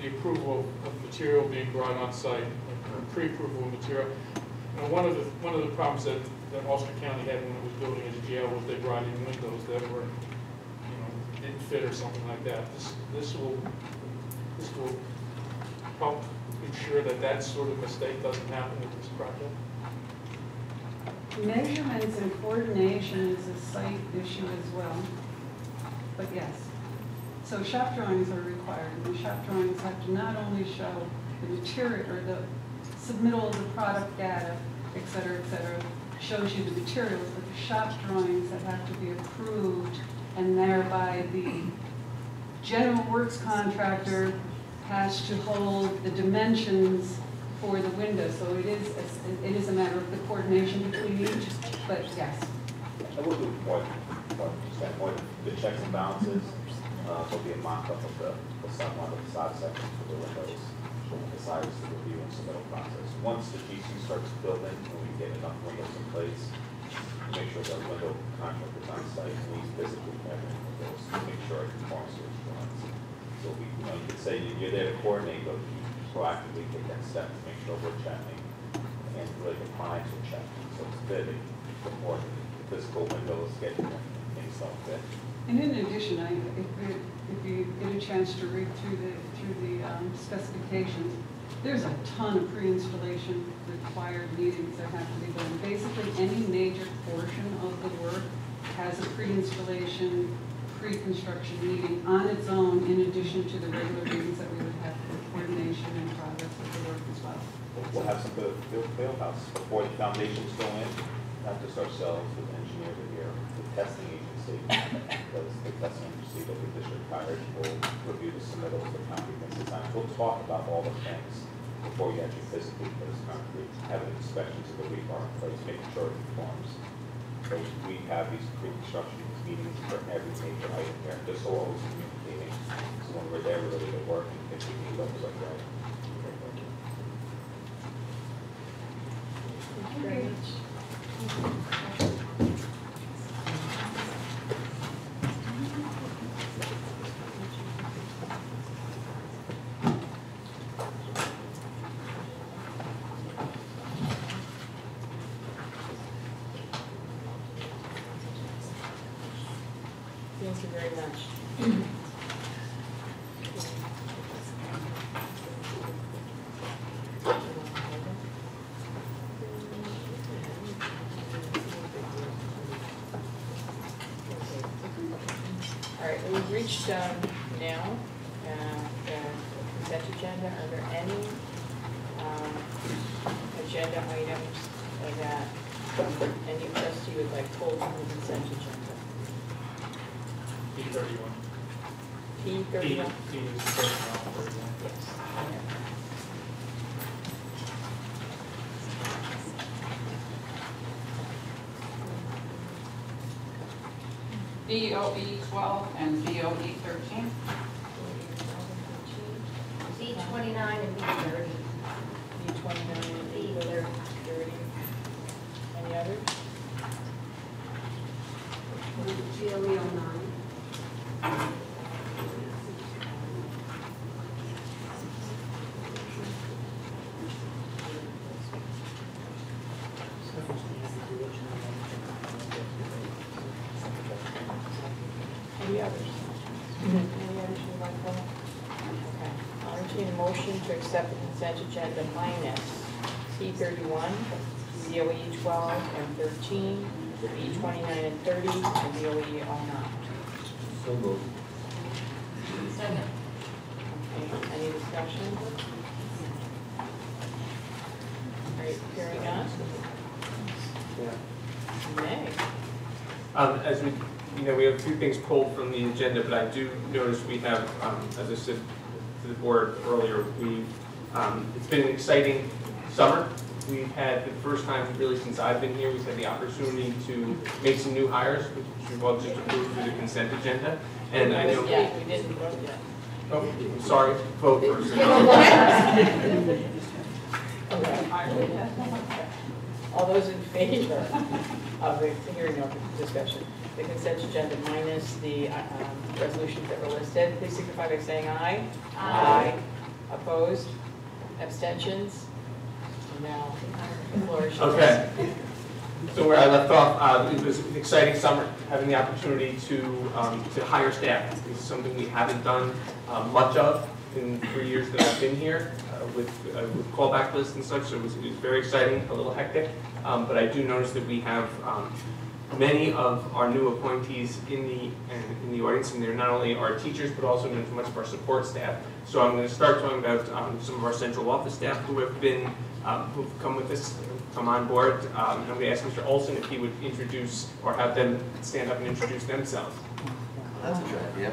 the approval of material being brought on site, pre-approval of material. And one of the problems that Ulster County had when it was building its jail was they brought in windows that were, didn't fit or something like that. This will help ensure that that sort of mistake doesn't happen with this project. Measurements and coordination is a site issue as well, but yes. So shop drawings are required, and the shop drawings have to not only show the material or the submittal of the product data, et cetera, shows you the materials, but the shop drawings that have to be approved, and thereby the general works contractor has to hold the dimensions for the window. So it is a matter of the coordination between each, but yes. I will do more the checks and balances. There'll be a mock-up of the facade section for the windows, the sides to review and submittal process. Once the GC starts building, when we get enough windows in place, make sure that window contract is on site, and we physically measure windows to make sure it conforms to its drawings. So we, you could say you're there to coordinate, but you proactively take that step to make sure we're checking and really the clients are checking. So it's fitting before the physical windows get things don't fit. And in addition, if you get a chance to read through the specifications, there's a ton of pre-installation required meetings that have to be done. Basically, any major portion of the work has a pre-installation, pre-construction meeting on its own, in addition to the regular meetings that we would have for coordination and progress of the work as well. We'll have some field house before the foundations go in. Not just ourselves, but engineers are here, the testing agency, because the testing agency that the district hired will review the submittals, the concrete designs. We'll talk about all the things before you actually physically put this concrete, have an inspection to the rebar in place, making sure it conforms. So we have these pre-construction meetings for every major item here, just so always communicating. So when we're there, we're ready to work and if we need to go the right way. Thank you very much. Thank you very much. All right, we've reached now the consent agenda. Are there any agenda items that any trustee would like pulled from the consent agenda? P31. P31? P is personnel 31. Yes. BOE 12 and BOE 13. B29 and B30. B29 and B30. Any others? GLE 09. Any others? Any others you'd like to? Okay. I'll entertain a motion to accept the consent agenda minus C31, BOE 12 and 13, B29 and 30, and BOE 09. So moved. Second. Okay, any discussion? All right, hearing none? May. As we have a few things pulled from the agenda, but I do notice we have, as I said to the board earlier, it's been an exciting summer. We've had, the first time really since I've been here, we've had the opportunity to make some new hires, which we've all just approved through the consent agenda. And I know. Yeah, we didn't vote yet. Oh, I'm sorry, vote first. All those in favor of the hearing of the discussion, the consent agenda minus the resolutions that were listed, please signify by saying aye. Aye. Opposed? Abstentions? No. The floor is yours. Okay. So where I left off, it was an exciting summer, having the opportunity to hire staff. This is something we haven't done much of in the 3 years that I've been here with callback lists and such, so it was very exciting, a little hectic. But I do notice that we have many of our new appointees in the audience, and they're not only our teachers, but also much of our support staff. So I'm going to start talking about some of our central office staff who have been, who've come with us, come on board. I'm going to ask Mr. Olson if he would introduce, or have them stand up and introduce themselves. That's a good idea.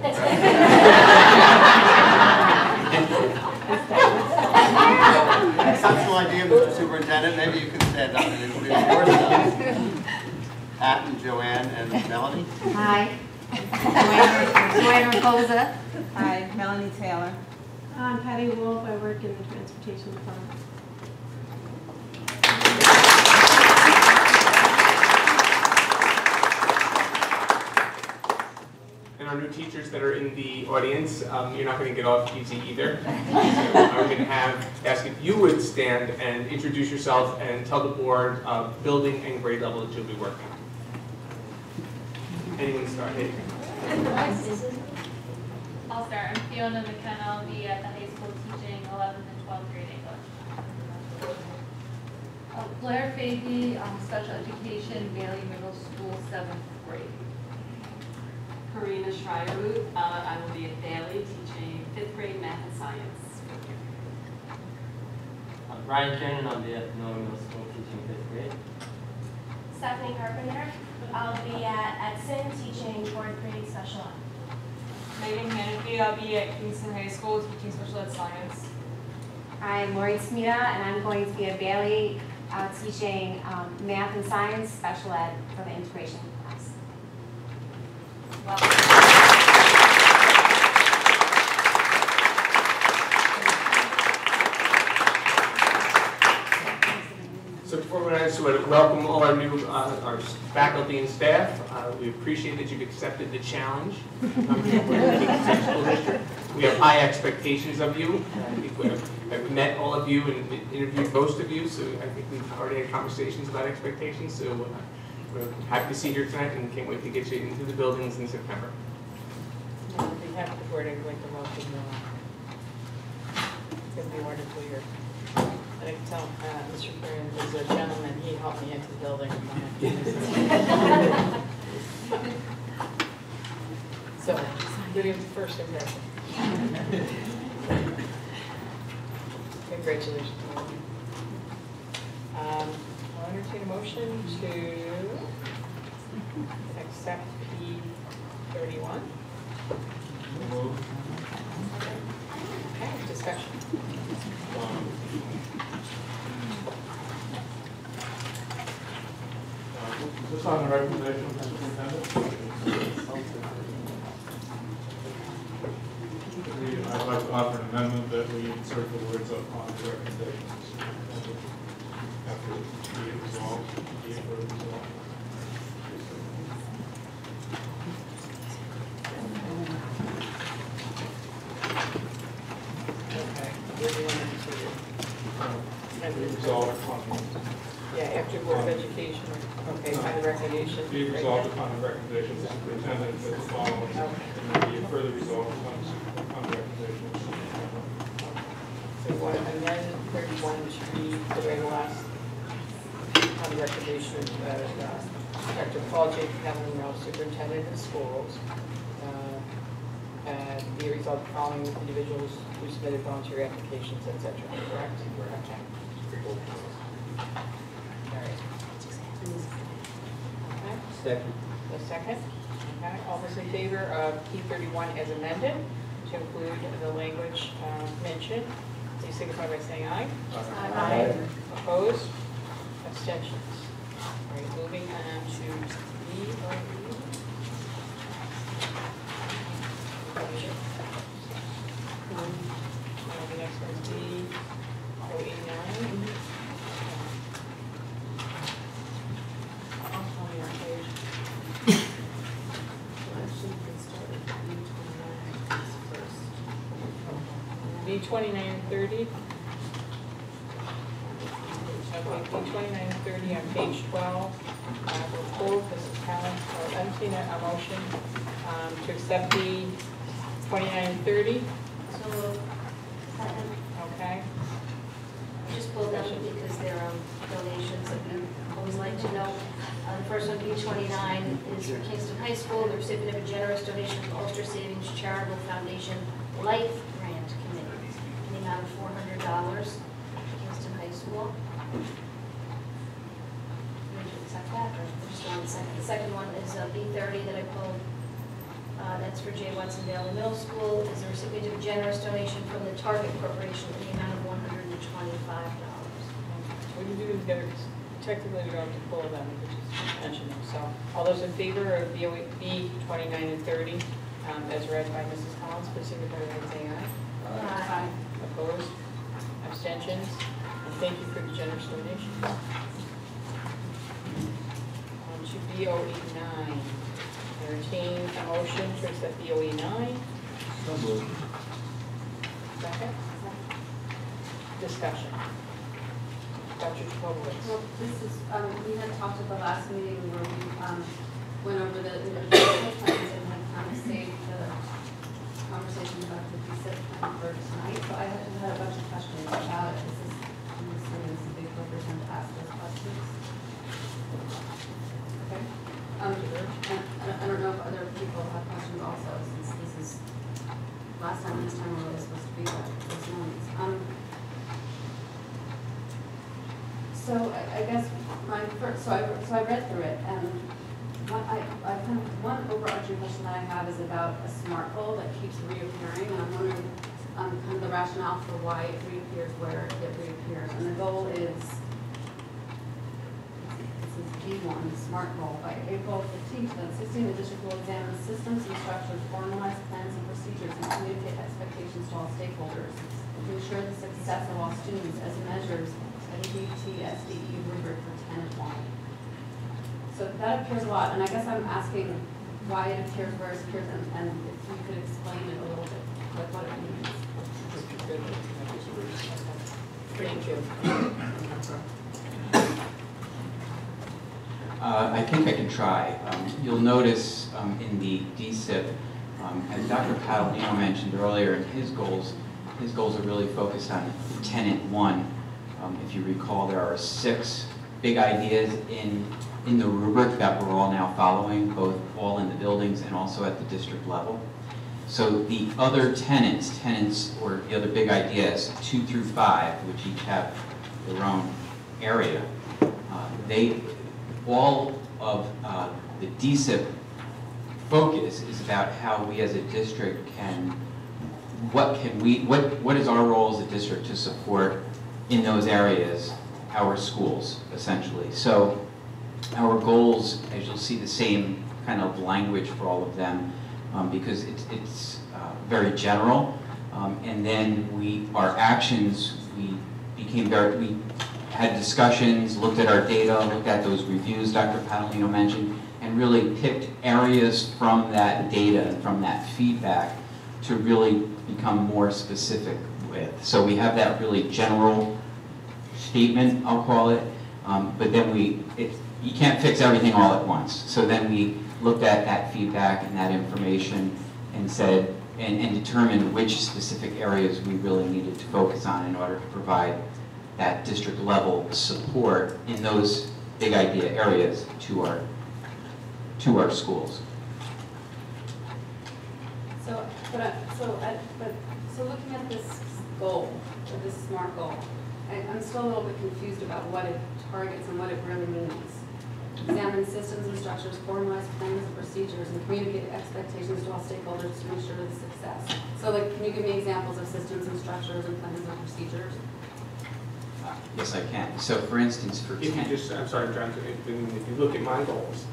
Exceptional idea, Mr. Superintendent. Maybe you could stand up and introduce yourselves. Pat and Joanne and Melanie. Hi. Joanne Raposa. Hi, Melanie Taylor. I'm Patty Wolf. I work in the transportation department. And our new teachers that are in the audience, you're not going to get off easy either. So I'm going to ask if you would stand and introduce yourself and tell the board building and grade level that you'll be working. Anyone start? I'll start. I'm Fiona McKenna. I'll be at the high school teaching 11th and 12th grade English. Blair Fahey, special education, Bailey Middle School, 7th grade. Karina Schreierroot. I will be at Bailey teaching 5th grade math and science. Ryan Cannon. I'll be at Miller Middle School teaching 5th grade. Stephanie Carpenter. I'll be at Edson teaching 4th grade special ed. Megan Haneke. I'll be at Kingston High School teaching special ed science. I'm Maureen Smita, and I'm going to be at Bailey teaching math and science, special ed for the integration class. So before we I just want to welcome all our new our faculty and staff. We appreciate that you've accepted the challenge. We have high expectations of you. I think I've met all of you and interviewed most of you, so I think we've already had conversations about expectations. So we're happy to see you here tonight and can't wait to get you into the buildings in September. On behalf of the board, I'd like to welcome you. It's going to be wonderful here. And I can tell Mr. Curran is a gentleman. He helped me into the building. So, good first impression. Congratulations. I'll entertain a motion to accept P31. Okay, discussion. Is this on the recommendation of the superintendent? I'd like to offer an amendment that we insert the words upon the recommendations. After be it resolved, be it further resolved. Okay, where do you want to Be resolved upon, yeah, after Board of Education, okay, by the recommendation. be resolved upon the recommendation of the superintendent that the following, and then be it further resolved upon the recommendation of the superintendent. So what, and then 31 should be the very last, on the recommendation of Dr. Paul J. Cameron, Superintendent of Schools, and be resolved following individuals who submitted volunteer applications, etc. Correct? Correct. All right. Okay. Second. The second. Okay. All those in favor of P31 as amended to include the language mentioned, please signify by saying aye. Aye. Opposed? Abstentions? All right, moving on to BOE. The next one is BOE 9. B29 and 30. Okay, B29 and 30 on page 12. We're pulled, Mrs. Collins, I'll entertain a motion to accept the 29 and 30. So moved. Second. Okay. Just pulled them because they're donations that we always like to know. The first one, B29, is for Kingston High School, the recipient of a generous donation from Ulster Savings Charitable Foundation Life Grant Committee in the amount of $400 to Kingston High School. Would you accept that, or just one second? The second one is B30 that I pulled. That's for J. Watson Valley Middle School, is a recipient of a generous donation from the Target Corporation in the amount of $125. We can do them together because technically we don't have to pull them, we can just mention them. So, all those in favor of B29 and 30 as read by Mrs. Collins, please signify by saying aye. Aye. Opposed? Abstentions? And thank you for the generous donation. To BOE 9. Entertain a motion to accept BOE 9. So moved. Second. Discussion. Dr. Chakobowitz. Well, this is, we had talked at the last meeting where we went over the individual plans and had kind of saved the conversation about the DSIP plan for tonight. So I had a bunch of questions about it. I'm assuming this is a big representative to ask those questions. Okay. And I don't know if other people have questions also, since this is last time we were really supposed to be at those moments. So I guess my first, so I read through it, and one overarching question that I have is about a SMART goal that keeps reappearing, and I'm wondering kind of the rationale for why it reappears where it reappears. And the goal is on the SMART goal. By April 15, 2016, the district will examine systems and structures, formalize plans and procedures, and communicate expectations to all stakeholders to ensure the success of all students as measures of the BTSDE rubric for Tenet 1. So that appears a lot, and I guess I'm asking why it appears where it appears, and if you could explain it a little bit, like what it means. Thank you. I think I can try. You'll notice in the DSIP, as Dr. Padalino mentioned earlier, in his goals are really focused on Tenet 1. If you recall, there are 6 big ideas in the rubric that we're all now following, both all in the buildings and also at the district level. So the other tenets, or the other big ideas, 2 through 5, which each have their own area, all of the DSIP focus is about how we as a district what is our role as a district to support in those areas our schools, essentially. So our goals, as you'll see, the same kind of language for all of them, because it's very general. And then our actions, we had discussions, looked at our data, looked at those reviews Dr. Padalino mentioned, and really picked areas from that data and from that feedback to really become more specific with. So we have that really general statement, I'll call it, but then you can't fix everything all at once. So then we looked at that feedback and that information and said, and determined which specific areas we really needed to focus on in order to provide that district level support in those big idea areas to our schools. So looking at this goal, or this SMART goal, I'm still a little bit confused about what it targets and what it really means. Examine systems and structures, formalize plans and procedures, and communicate expectations to all stakeholders to ensure the success. So, can you give me examples of systems and structures and plans and procedures? Yes, I can. So, for instance, I'm sorry, John, if you look at my goals,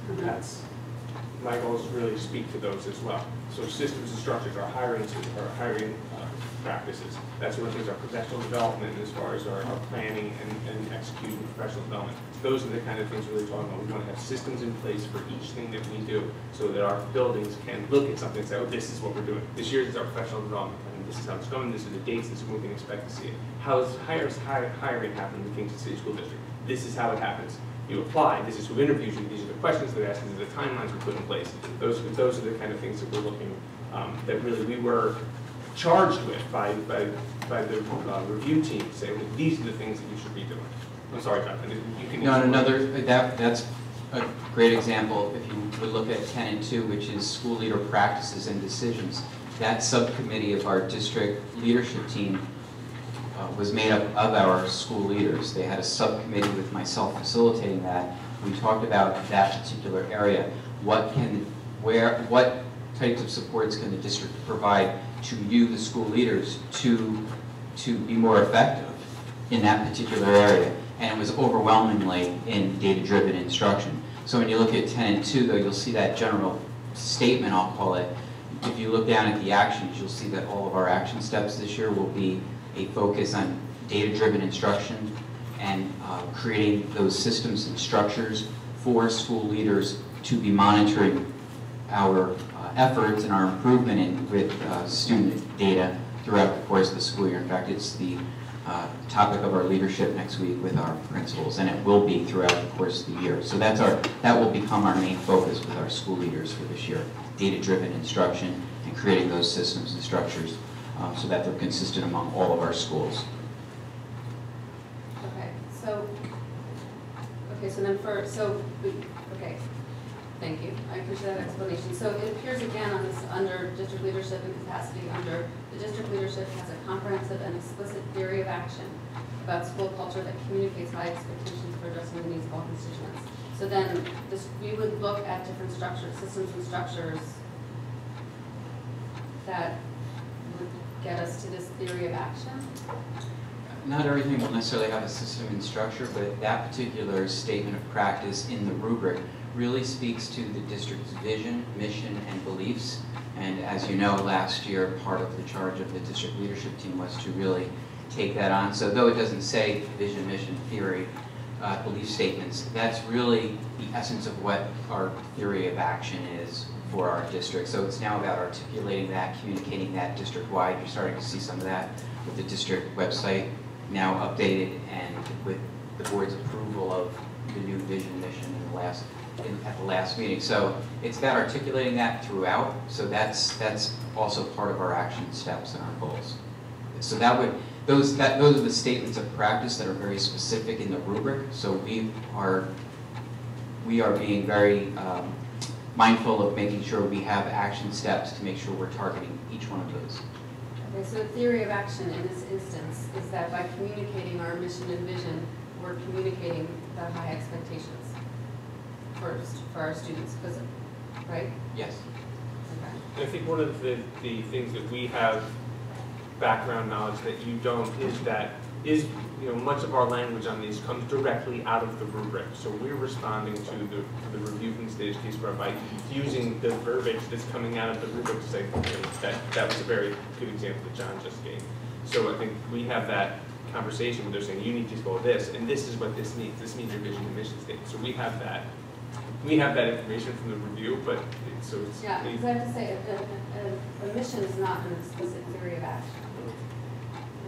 my goals really speak to those as well. So systems and structures are hiring practices. That's what is our professional development as far as our planning and executing professional development. Those are the kind of things we're really talking about. We want to have systems in place for each thing that we do so that our buildings can look at something and say, oh, this is what we're doing. This year is our professional development plan. This is how it's going. These are the dates. This is when we can expect to see it. How does hiring happen in the Kingston City School District? This is how it happens. You apply, this is who interviews you, these are the questions that are asked, these are the timelines we put in place. Those are the kind of things that we're looking, that really we were charged with by the review team to say, well, these are the things that you should be doing. I'm sorry, Jonathan, you can... That's a great example. If you would look at Tenet 2, which is school leader practices and decisions, that subcommittee of our district leadership team was made up of our school leaders. They had a subcommittee with myself facilitating that. We talked about that particular area. What types of supports can the district provide to you, the school leaders, to be more effective in that particular area? And it was overwhelmingly in data-driven instruction. So when you look at Tenet 2, though, you'll see that general statement, I'll call it. If you look down at the actions, you'll see that all of our action steps this year will be a focus on data-driven instruction and creating those systems and structures for school leaders to be monitoring our efforts and our improvement with student data throughout the course of the school year. In fact, it's the topic of our leadership next week with our principals, and it will be throughout the course of the year. So that will become our main focus with our school leaders for this year, data-driven instruction and creating those systems and structures so that they're consistent among all of our schools. Thank you. I appreciate that explanation. So it appears again on this under district leadership and capacity under the district leadership has a comprehensive and explicit theory of action about school culture that communicates high expectations for addressing the needs of all constituents. So then we would look at different structures, systems and structures that would get us to this theory of action? not everything will necessarily have a system and structure, but that particular statement of practice in the rubric really speaks to the district's vision, mission, and beliefs. And as you know, last year, part of the charge of the district leadership team was to really take that on. So though it doesn't say vision, mission, theory, belief statements, that's really the essence of what our theory of action is for our district. So it's now about articulating that, communicating that district-wide. You're starting to see some of that with the district website now updated and with the board's approval of the new vision mission at the last meeting. So it's about articulating that throughout. So that's also part of our action steps and our goals. So those are the statements of practice that are very specific in the rubric. So we are being very mindful of making sure we have action steps to make sure we're targeting each one of those. Okay, so the theory of action in this instance is that by communicating our mission and vision, we're communicating the high expectations first for our students, right? Yes. Okay. I think one of the things that we have background knowledge that you don't is much of our language on these comes directly out of the rubric. So we're responding to the review from the state education board by using the verbiage that's coming out of the rubric to say that was a very good example that John just gave. So I think we have that conversation where they're saying you need to go this, and this is what this means. This means your vision and mission statement. So we have that information from the review, but yeah, because I have to say a mission is not an explicit theory of action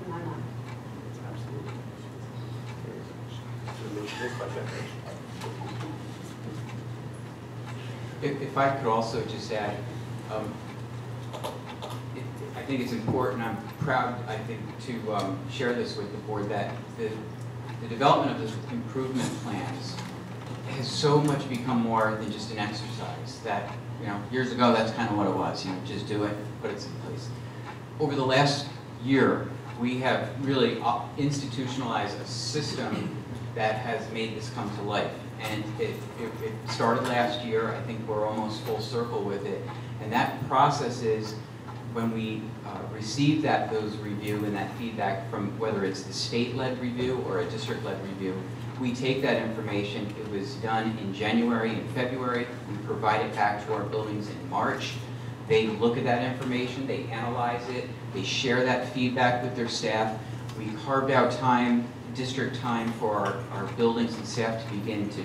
in my mind. If I could also just add, I think it's important, I'm proud, I think, to share this with the board, that the development of this improvement plans has so much become more than just an exercise. That, years ago, that's kind of what it was, just do it, put it in place. Over the last year, we have really institutionalized a system that has made this come to life. And it started last year. I think we're almost full circle with it. And that process is when we receive those review and that feedback from whether it's the state-led review or a district-led review, we take that information. It was done in January and February. We provide it back to our buildings in March. They look at that information, they analyze it, they share that feedback with their staff. We carved out time, district time, for our buildings and staff to begin to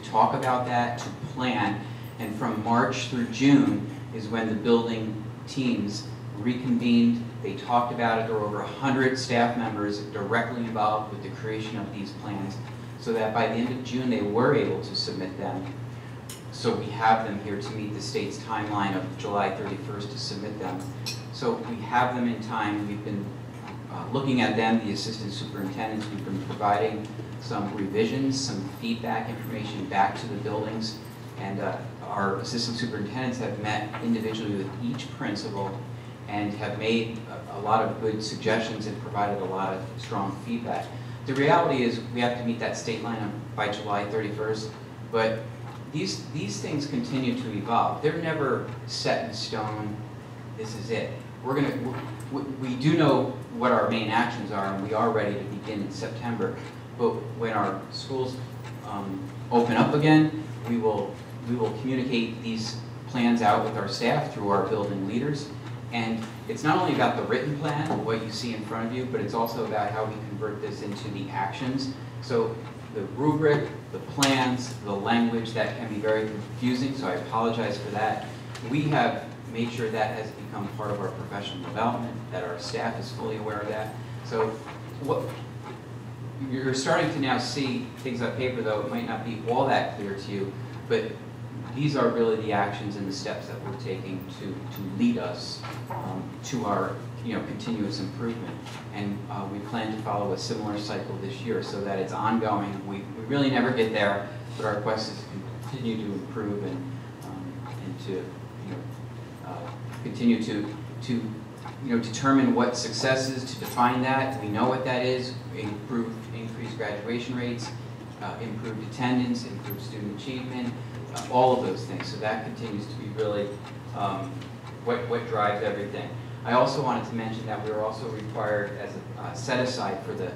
talk about that, to plan. And from March through June is when the building teams reconvened. They talked about it. There were over 100 staff members directly involved with the creation of these plans, so that by the end of June they were able to submit them. So we have them here to meet the state's timeline of July 31st to submit them. So we have them in time. We've been looking at them, the assistant superintendents. We've been providing some revisions, some feedback information back to the buildings. And our assistant superintendents have met individually with each principal and have made a lot of good suggestions and provided a lot of strong feedback. The reality is we have to meet that state line by July 31st, but these things continue to evolve. They're never set in stone, this is it. We do know what our main actions are, and we are ready to begin in September, but when our schools open up again, we will communicate these plans out with our staff through our building leaders. And it's not only about the written plan, what you see in front of you, but it's also about how we convert this into the actions. So the rubric, the plans, the language, that can be very confusing, so I apologize for that. We have made sure that has become part of our professional development, that our staff is fully aware of that. So you're starting to now see things on paper, though it might not be all that clear to you, but these are really the actions and the steps that we're taking to lead us to our continuous improvement. And we plan to follow a similar cycle this year so that it's ongoing. We really never get there, but our quest is to continue to improve and to continue to determine what success is, to define that. We know what that is. Increase graduation rates, improved attendance, improved student achievement, all of those things. So that continues to be really what drives everything. I also wanted to mention that we were also required as a set aside for the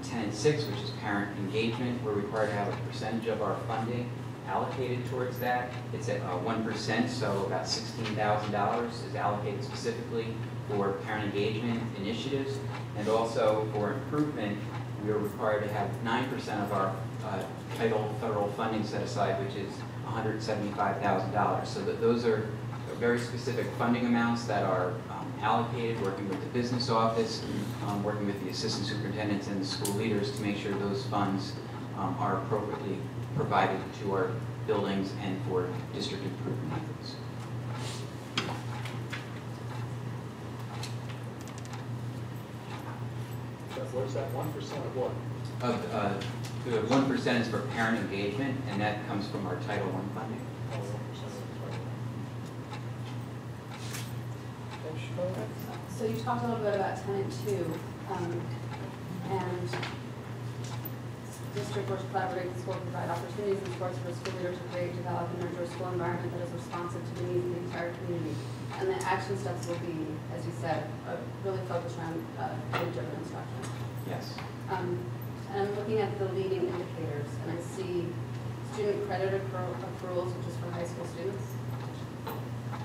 10 and 6, which is parent engagement. We're required to have a percentage of our funding allocated towards that. It's at 1%, so about $16,000 is allocated specifically for parent engagement initiatives. And also for improvement, we are required to have 9% of our title federal funding set aside, which is $175,000. So that those are very specific funding amounts that are allocated, working with the business office, working with the assistant superintendents and the school leaders to make sure those funds are appropriately provided to our buildings and for district improvement efforts. What's that, 1% of what? The 1% is for parent engagement, and that comes from our Title I funding. Oh, 1% of So you talked a little bit about tenant 2, and district works collaborate with school to provide opportunities and sports for school leaders to create, develop, and nurture a school environment that is responsive to the needs of the entire community. And the action steps will be, as you said, really focused around data-driven instruction. Yes. And I'm looking at the leading indicators, and I see student credit accruals, which is for high school students.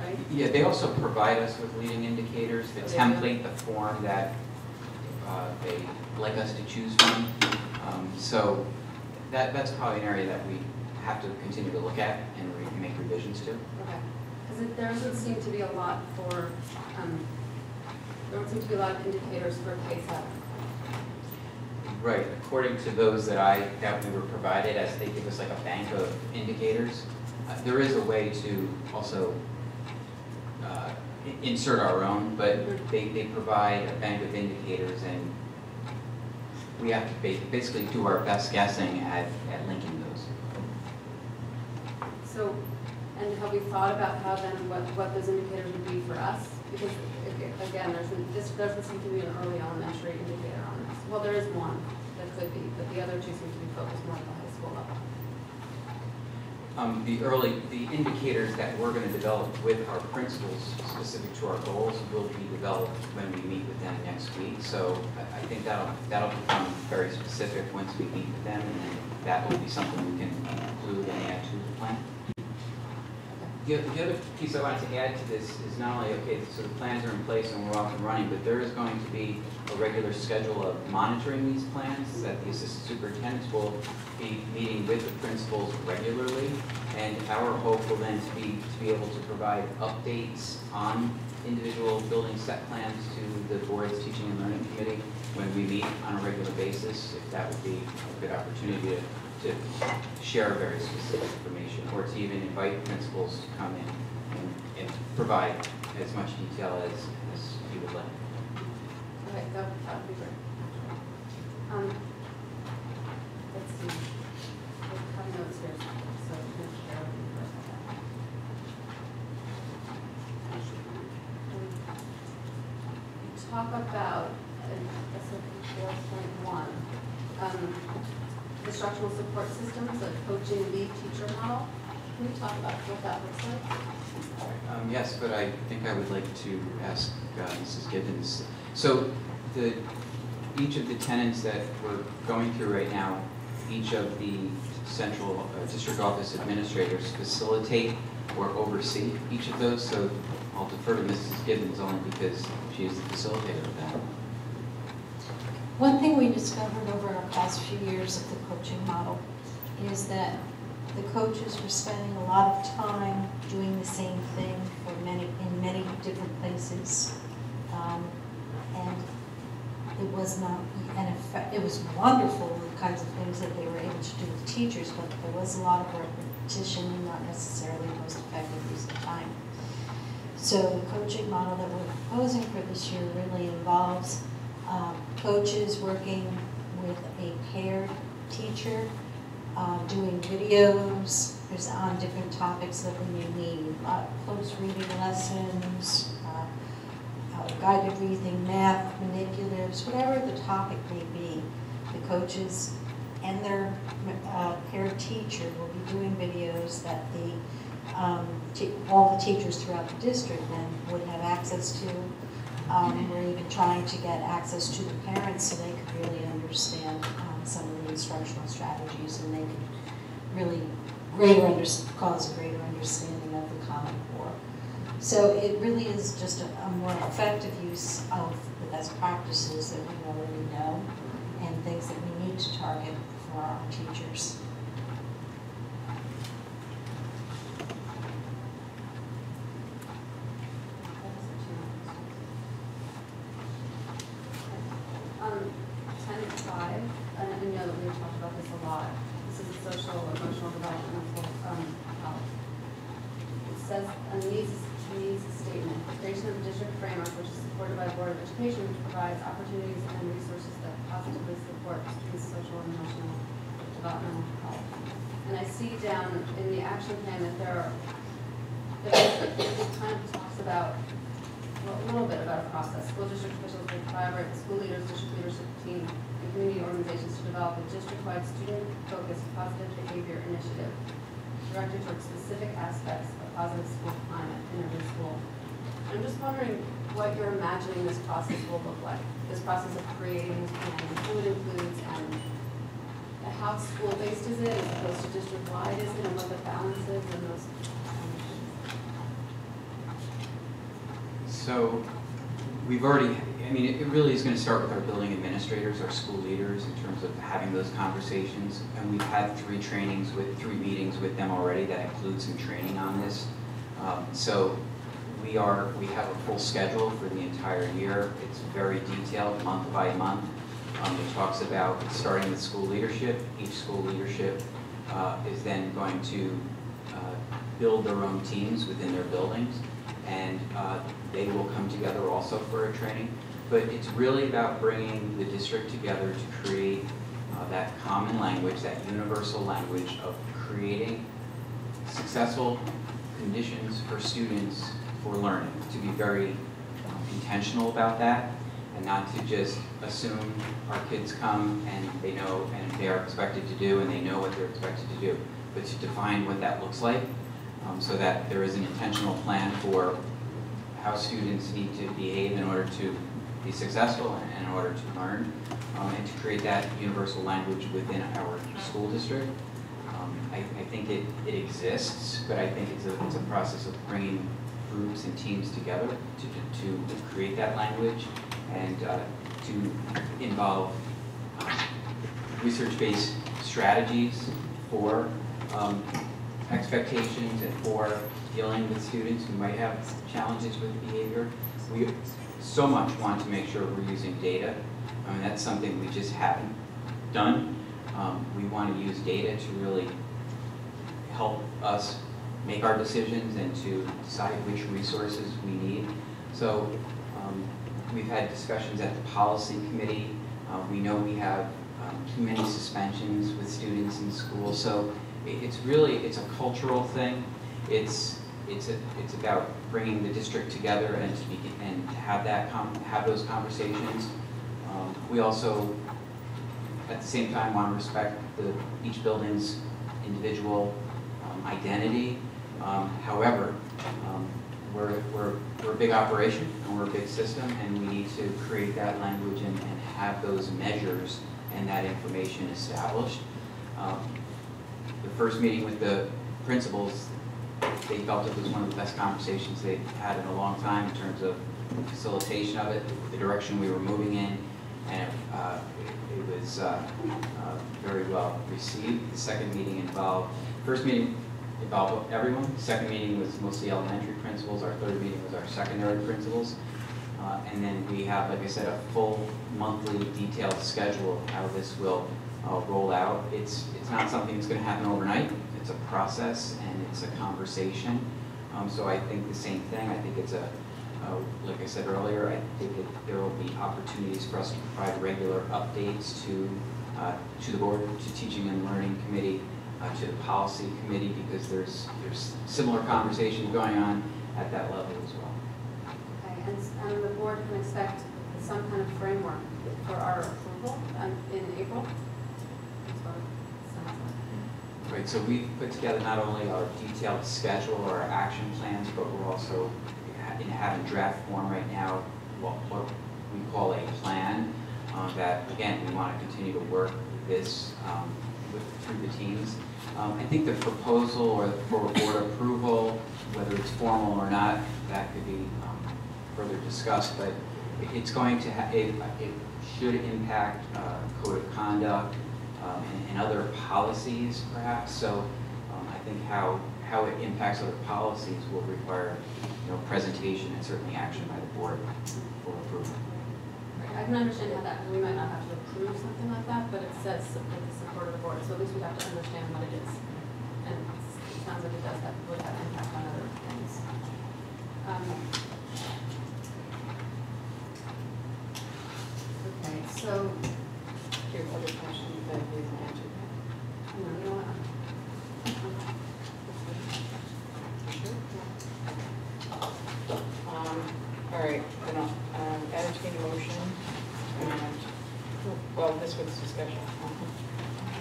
Right? Yeah, they also provide us with leading indicators, the template, the form that they like us to choose from. So that's probably an area that we have to continue to look at and make revisions to. Okay. Because there doesn't seem to be a lot for, there don't seem to be a lot of indicators for K-7. Right, according to those that we were provided, as they give us like a bank of indicators, there is a way to also insert our own, but they provide a bank of indicators, and we have to basically do our best guessing at linking those. So, and have we thought about how then, what those indicators would be for us? Because again, this doesn't seem to be an early elementary indicator on this. Well, there is one that could be, but the other two seem to be focused more at the high school level. The indicators that we're going to develop with our principals specific to our goals will be developed when we meet with them next week. So I think that'll become very specific once we meet with them, and then that will be something we can include and add to the plan. The other piece I wanted to add to this is not only, okay, so the plans are in place and we're off and running, but there is going to be a regular schedule of monitoring these plans that the assistant superintendents will be meeting with the principals regularly. And our hope will then be able to provide updates on individual building set plans to the board's teaching and learning committee when we meet on a regular basis, if that would be a good opportunity to share very specific information, or to even invite principals to come in and provide as much detail as you would like. Okay, that would be great. Let's see. I have notes here, so I'm going to share with you first. Talk about SOP 4.1. Instructional support systems, a coaching lead teacher model. Can you talk about what that looks like? Yes, but I think I would like to ask Mrs. Gibbons. So each of the tenants that we're going through right now, each of the central district office administrators facilitate or oversee each of those. So I'll defer to Mrs. Gibbons only because she is the facilitator of that. One thing we discovered over our past few years of the coaching model is that the coaches were spending a lot of time doing the same thing in many different places, and it was not it was wonderful the kinds of things that they were able to do with teachers, but there was a lot of repetition and not necessarily the most effective use of time. So the coaching model that we're proposing for this year really involves coaches working with a paired teacher, doing videos on different topics that we may need, close reading lessons, guided reading, math, manipulatives, whatever the topic may be. The coaches and their paired teacher will be doing videos that all the teachers throughout the district then would have access to. We're even trying to get access to the parents so they could really understand some of the instructional strategies, and they could really cause a greater understanding of the Common Core. So it really is just a more effective use of the best practices that we already know and things that we need to target for our teachers. And I know that we've talked about this a lot. This is a social, emotional developmental health. It says a needs statement, the creation of a district framework which is supported by the Board of Education, which provides opportunities and resources that positively support students' social and emotional developmental health. And I see down in the action plan that it kind of talks about, well, a little bit about a process. School district officials will collaborate with school leaders, district leadership team, and community organizations to develop a district-wide student-focused positive behavior initiative directed towards specific aspects of positive school climate in every school. I'm just wondering what you're imagining this process will look like. This process of creating this plan, who it includes, and how school-based is it as opposed to district-wide is it, and what the balance is in those. So we've already, I mean, it really is going to start with our building administrators, our school leaders, in terms of having those conversations. And we've had three meetings with them already that include some training on this. So we have a full schedule for the entire year. It's very detailed, month by month. It talks about starting with school leadership. Each school leadership is then going to build their own teams within their buildings. And they will come together also for a training. But it's really about bringing the district together to create that common language, that universal language of creating successful conditions for students for learning, to be very intentional about that, and not to just assume our kids come and they know and they are expected to do and they know what they're expected to do, but to define what that looks like so that there is an intentional plan for how students need to behave in order to be successful and in order to learn, and to create that universal language within our school district. I think it exists, but I think it's a process of bringing groups and teams together to create that language and to involve research-based strategies for expectations and for dealing with students who might have challenges with behavior. We so much want to make sure we're using data. I mean, that's something we just haven't done. We want to use data to really help us make our decisions and to decide which resources we need. So we've had discussions at the policy committee. We know we have too many suspensions with students in school. So it's a cultural thing. It's about bringing the district together and to have those conversations. We also, at the same time, want to respect each building's individual identity. However, we're a big operation and we're a big system, and we need to create that language and have those measures and that information established. The first meeting with the principals, they felt it was one of the best conversations they've had in a long time in terms of facilitation of it, the direction we were moving in, and it was very well received. The second meeting first meeting involved everyone. The second meeting was mostly elementary principals. Our third meeting was our secondary principals. And then we have, like I said, a full monthly detailed schedule of how this will roll out. It's not something that's going to happen overnight. It's a process and it's a conversation. So I think the same thing. I think it's like I said earlier, I think that there will be opportunities for us to provide regular updates to the board, to teaching and learning committee, to the policy committee, because there's similar conversations going on at that level as well. Okay, and the board can expect some kind of framework for our approval in April? That's what it sounds like. Right, so we put together not only our detailed schedule or our action plans, but we're also having draft form right now what we call a plan, that, again, we want to continue to work this through the teams. I think the proposal or for board approval, whether it's formal or not, that could be further discussed, but it's going to, it should impact code of conduct and other policies perhaps. So I think how it impacts other policies will require, presentation and certainly action by the board for approval. Right, I can understand how that, we might not have to approve something like that, but it says with the support of the board, so at least we have to understand what it is. And it sounds like it does have, would have impact on other things. Okay, so. Do you have other questions that you can answer? No, you know what? All right, then I'll entertain a motion, and, well, this was discussion.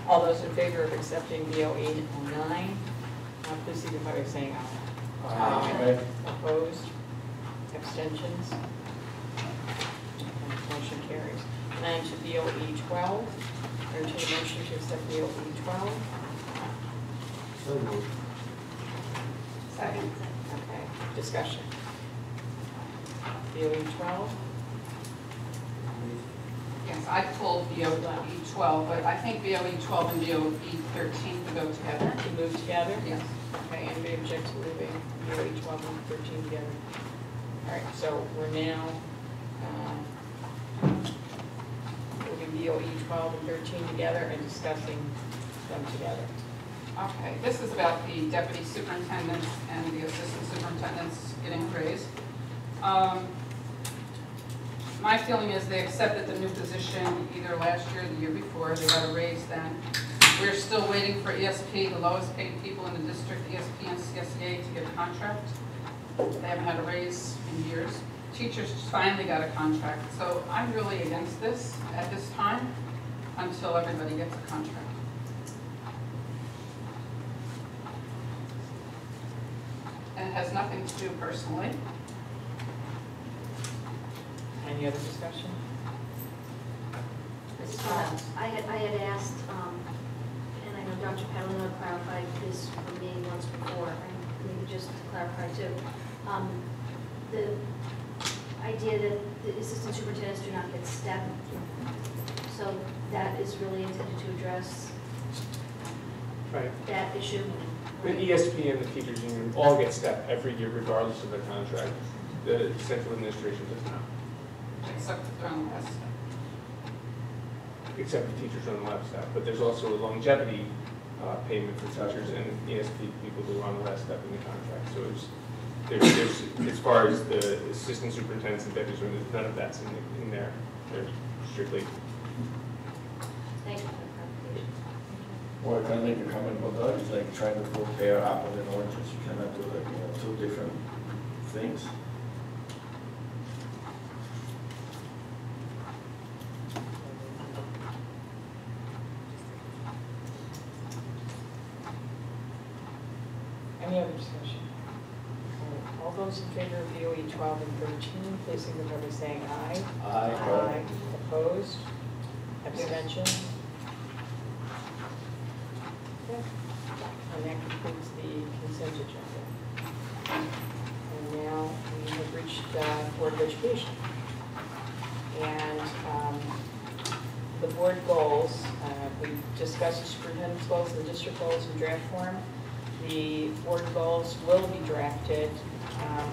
All those in favor of accepting BOE 9, please signify by saying aye. Aye. Opposed? Abstentions? Motion carries. And then to BOE 12, entertain a motion to accept BOE 12. So moved. Second. Okay, discussion. BOE 12? Yes, I pulled BOE 12, but I think BOE 12 and BOE 13 could go together. To move together? Yes. Okay, anybody object to moving BOE 12 and 13 together? All right, so we're now moving BOE 12 and 13 together and discussing them together. Okay, this is about the deputy superintendents and the assistant superintendents getting raised. My feeling is they accepted the new position either last year or the year before. They got a raise then. We're still waiting for ESP, the lowest paid people in the district, ESP and CSEA, to get a contract. They haven't had a raise in years. Teachers just finally got a contract. So I'm really against this at this time until everybody gets a contract. And it has nothing to do personally. Any other discussion? I had asked, and I know Dr. Padalino clarified this for me once before, and maybe just to clarify too. The idea that the assistant superintendents do not get step, so that is really intended to address that issue. The ESP and the teachers union all get step every year regardless of their contract. The central administration does not. Except if they're on the last step. Except the teachers on the left step. But there's also a longevity payment for teachers and ESP people who are on the last step in the contract. So there's as far as the assistant superintendents and deputies, there's none of that's in there. They're strictly. Thank you for the clarification. Well, I can make a comment about that. It's like trying to compare apples and oranges. You cannot do like, two different things. Any other discussion? All those in favor of BOE 12 and 13, please signify by saying aye. Aye. Opposed? Abstention? Okay. And that concludes the consent agenda. And now we have reached Board of Education. And the board goals, we've discussed the superintendent's goals, the district goals in draft form. The board goals will be drafted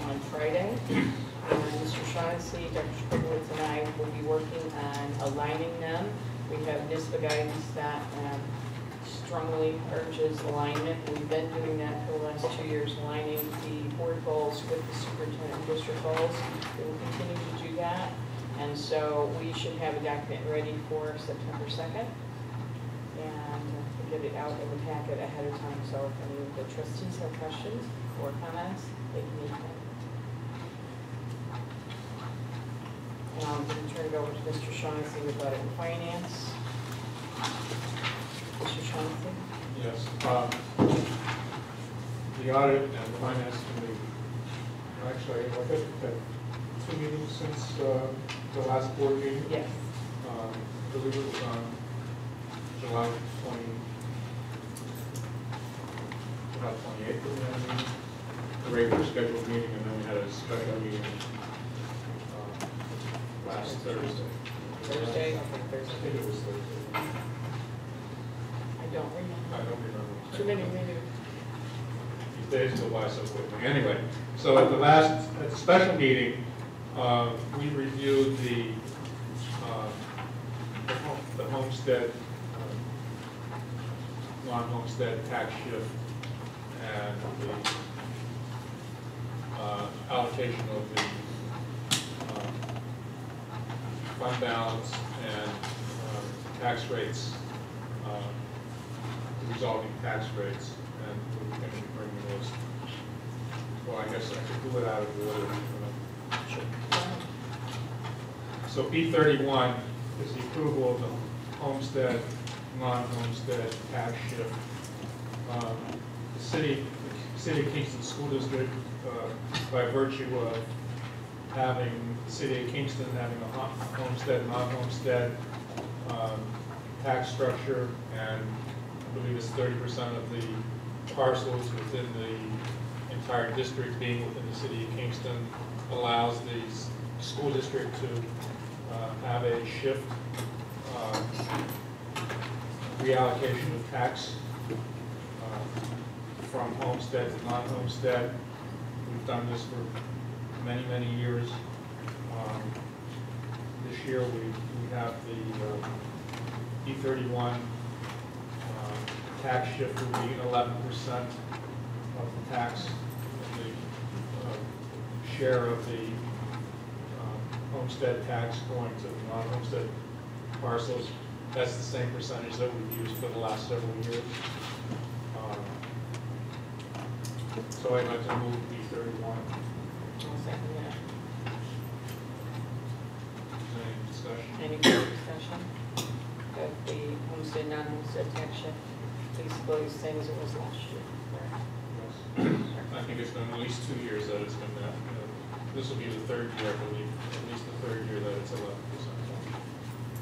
on Friday. And Mr. Shaughnessy, Dr. Scribowitz, and I will be working on aligning them. We have NISBA guidance that strongly urges alignment. We've been doing that for the last 2 years, aligning the board goals with the superintendent district goals. We will continue to do that. And so we should have a document ready for September 2nd. And we'll get it out in the packet ahead of time. So if any of the trustees have questions or comments, they can make them. And I'm going to turn it over to Mr. Shaughnessy with audit and finance. Mr. Shaughnessy? Yes. The audit and the finance committee, actually, I look at two meetings since the last board meeting. Yes. I believe it was on July 28th, we had a meeting, a regular scheduled meeting, and then we had a special meeting last Thursday. Thursday? Okay, I Thursday. think it was Thursday. I don't remember. I don't remember. Too many meetings. These days go by so quickly. Anyway, so at the special meeting, we reviewed the homestead, non-homestead tax shift and the allocation of the fund balance and tax rates, resolving tax rates, and we're going to be bringing those. Well, I guess I could do it out of order. So B31 is the approval of the homestead, non-homestead tax shift. The city of Kingston School District, by virtue of having the city of Kingston having a homestead, non-homestead tax structure, and I believe it's 30% of the parcels within the entire district being within the city of Kingston, allows the school district to have a shift, reallocation of tax from homestead to non-homestead. We've done this for many, many years. This year we have the E31 tax shift will be 11% of the tax, the share of the homestead tax going to the non-homestead parcels. That's the same percentage that we've used for the last several years. So I'd like to move B31. I'll second that. Any discussion? Any further discussion? Of the homestead, non-homestead tax shift, basically the same as it was last year. Yes. I think it's been at least 2 years that it's been that. This will be the third year, I believe, at least the third year that it's 11%.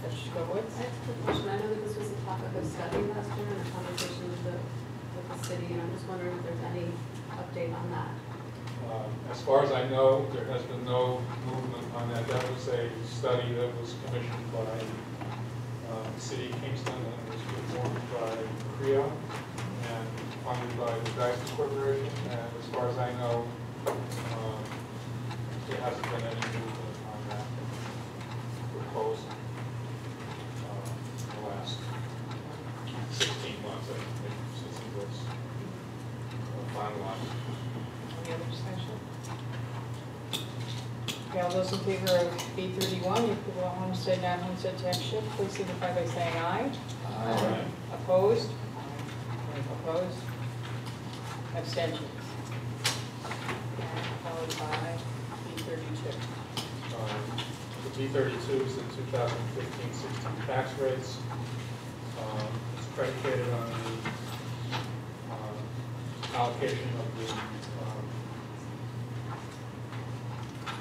Let's go with. I have a quick question. I know that this was a topic of study last year and a conversation with the city, and I'm just wondering if there's any update on that. As far as I know, there has been no movement on that. That was a study that was commissioned by the city of Kingston and was performed by CREO and funded by the Dyson Corporation. And as far as I know, there hasn't been any movement on that proposal in the last 16 months, I think, since it was finalized. Any other discussion? Okay, all those in favor of B31, the approval of homestead, non-homestead tax shift, please signify by saying aye. Aye. Opposed? Opposed? Abstentions? And followed by B32. The B32 is the 2015-16 tax rates. It's predicated on the allocation of the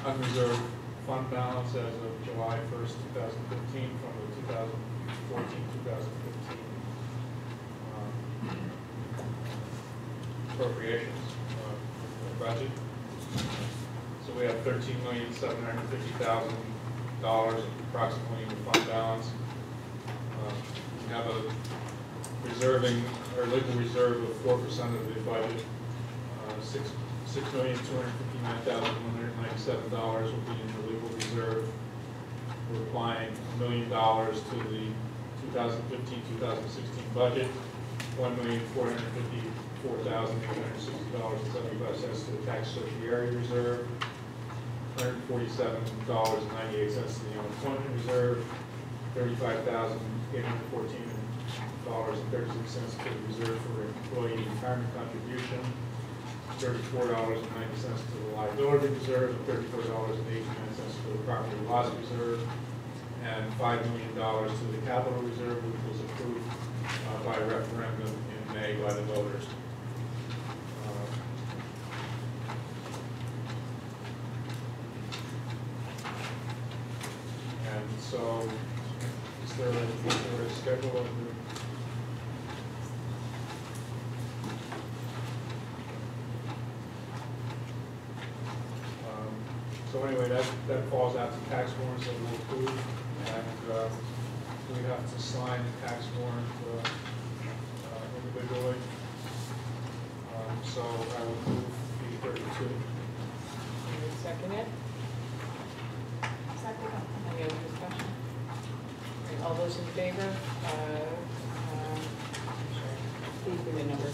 unreserved fund balance as of July 1st, 2015 from the 2014-2015 appropriations budget. So we have $13,750,000 approximately in the fund balance. We have a reserving or legal reserve of 4% of the budget. $6,259,197 will be in the legal reserve. We're applying $1 million to the 2015-2016 budget, $1,454,860.75 to the tax certiorari reserve, $147.98 to the unemployment reserve, $35,814.36 to the reserve for employee retirement contribution, $34.90 to the liability reserve, and $34.89 to the property loss reserve, and $5 million to the capital reserve, which was approved by referendum in May by the voters. So, is there a schedule of the? So anyway, that falls out to tax warrants that we'll approve, and we have to sign the tax warrant individually. So I will move B32. Can you second it? Second. Any other discussion? All right, all those in favor? Please give me the number.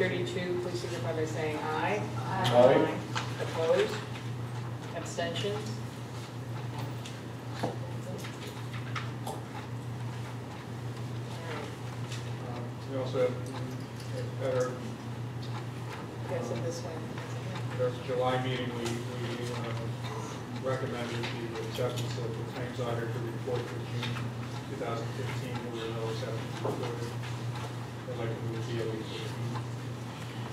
B32, please signify by saying aye. Aye. Opposed? Abstentions? We also have at our Yes, in this way. at our July meeting, we recommended the acceptance of the claims auditor report for June 2015, where no exceptions recorded. I'd like to move BOE 14.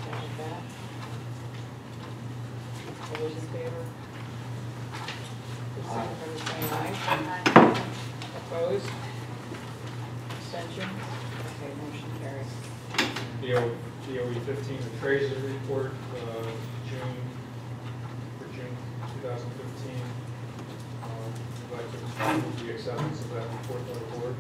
Second that. All those in favor? Please signify by saying aye. Opposed? Abstentions? Okay, motion carries. BOE 15, the treasury report, June 2015. I'd like to move the acceptance of that report by the board.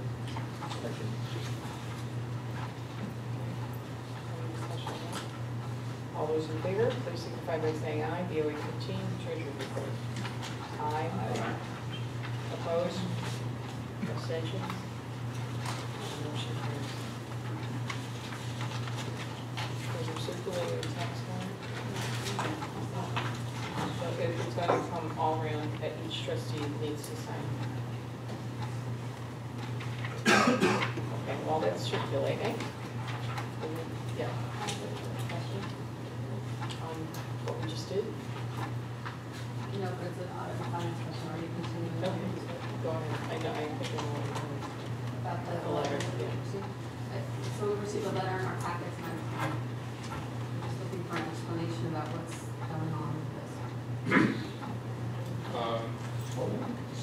All those in favor, please signify by saying aye. BOE 15, treasury report. Aye. Opposed? Abstentions? Motion carries. Those are circulating tax warrant. So it's going to come all around that each trustee needs to sign. Okay, while that's circulating, yeah. What we just did? No, but it's an audit and finance question, are you continuing? Okay, go ahead. I know, I think I know About the letter, yeah. So we received a letter in our packets, and I'm just looking for an explanation about what's going on with this.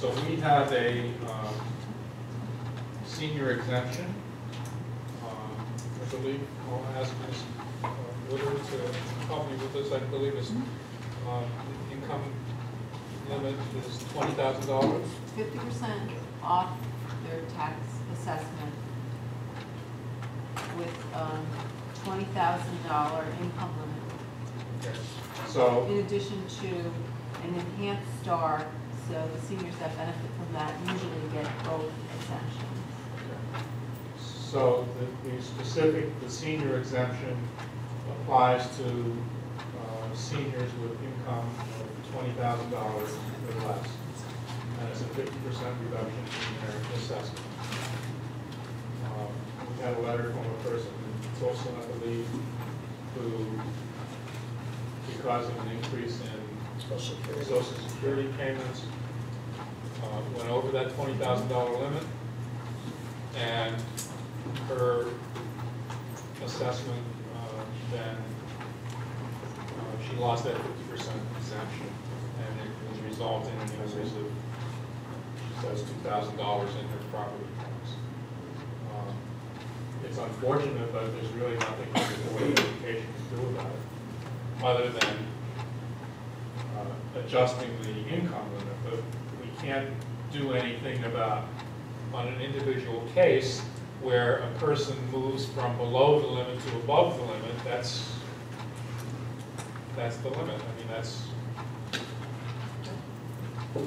So we have a senior exemption. I believe I'll ask Ms. Woodard to help me with this. I believe his income limit is $20,000. 50% off their tax assessment with $20,000 income limit. Okay. So In addition to an enhanced star, so the seniors that benefit from that usually get both exemptions. So the senior exemption applies to seniors with income of $20,000 or less. And it's a 50% reduction in their assessment. We had a letter from a person in Tulsa, I believe, who, because of an increase in Social Security payments, went over that $20,000 limit, and her assessment then she lost that 50% exemption, and it was resulting in an increase of, she says, $2,000 in her property tax. It's unfortunate, but there's really nothing that the Board of Education can do about it, other than adjusting the income limit. But we can't do anything about, on an individual case, where a person moves from below the limit to above the limit. That's the limit. I mean, that's. But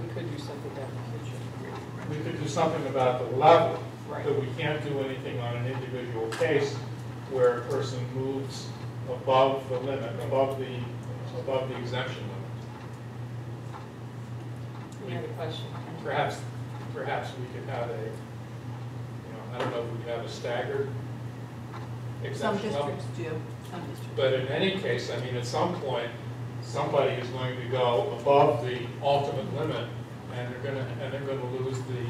we could do something about the future. We could do something about the level, Right. but we can't do anything on an individual case where a person moves above the limit, above the exemption limit. You have a question? Perhaps we could have I don't know if we could have a staggered Some exemption level. districts do, some districts. But in any case, I mean, at some point, somebody is going to go above the ultimate limit, and they're gonna lose the.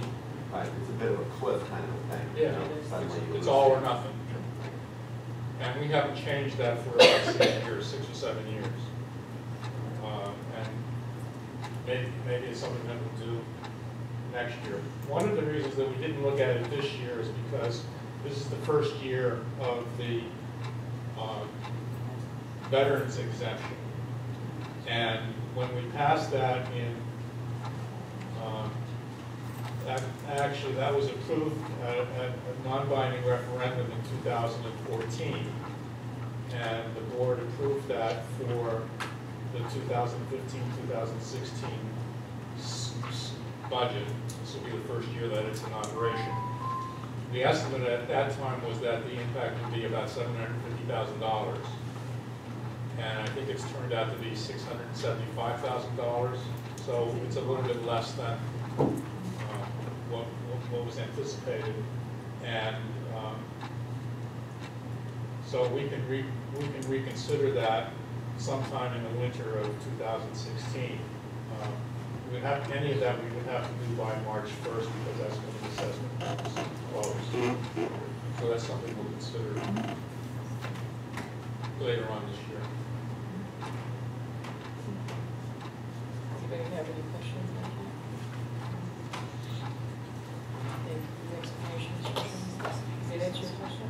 Right, it's a bit of a cliff kind of a thing. Yeah, Suddenly you it's lose all it. or nothing. And we haven't changed that for about 6 or 7 years. And maybe it's something that we'll do next year. One of the reasons that we didn't look at it this year is because this is the first year of the veterans exemption. And when we passed that in, actually that was approved at a non-binding referendum in 2014. And the board approved that for the 2015-2016 budget. This will be the first year that it's in operation. The estimate at that time was that the impact would be about $750,000. And I think it's turned out to be $675,000. So it's a little bit less than what was anticipated. And so we can reconsider that sometime in the winter of 2016. Any of that we would have to do by March 1st because that's when the assessment is closed. So that's something we'll consider later on this year. Anybody have any questions on that? Any explanations? Did that answer your question?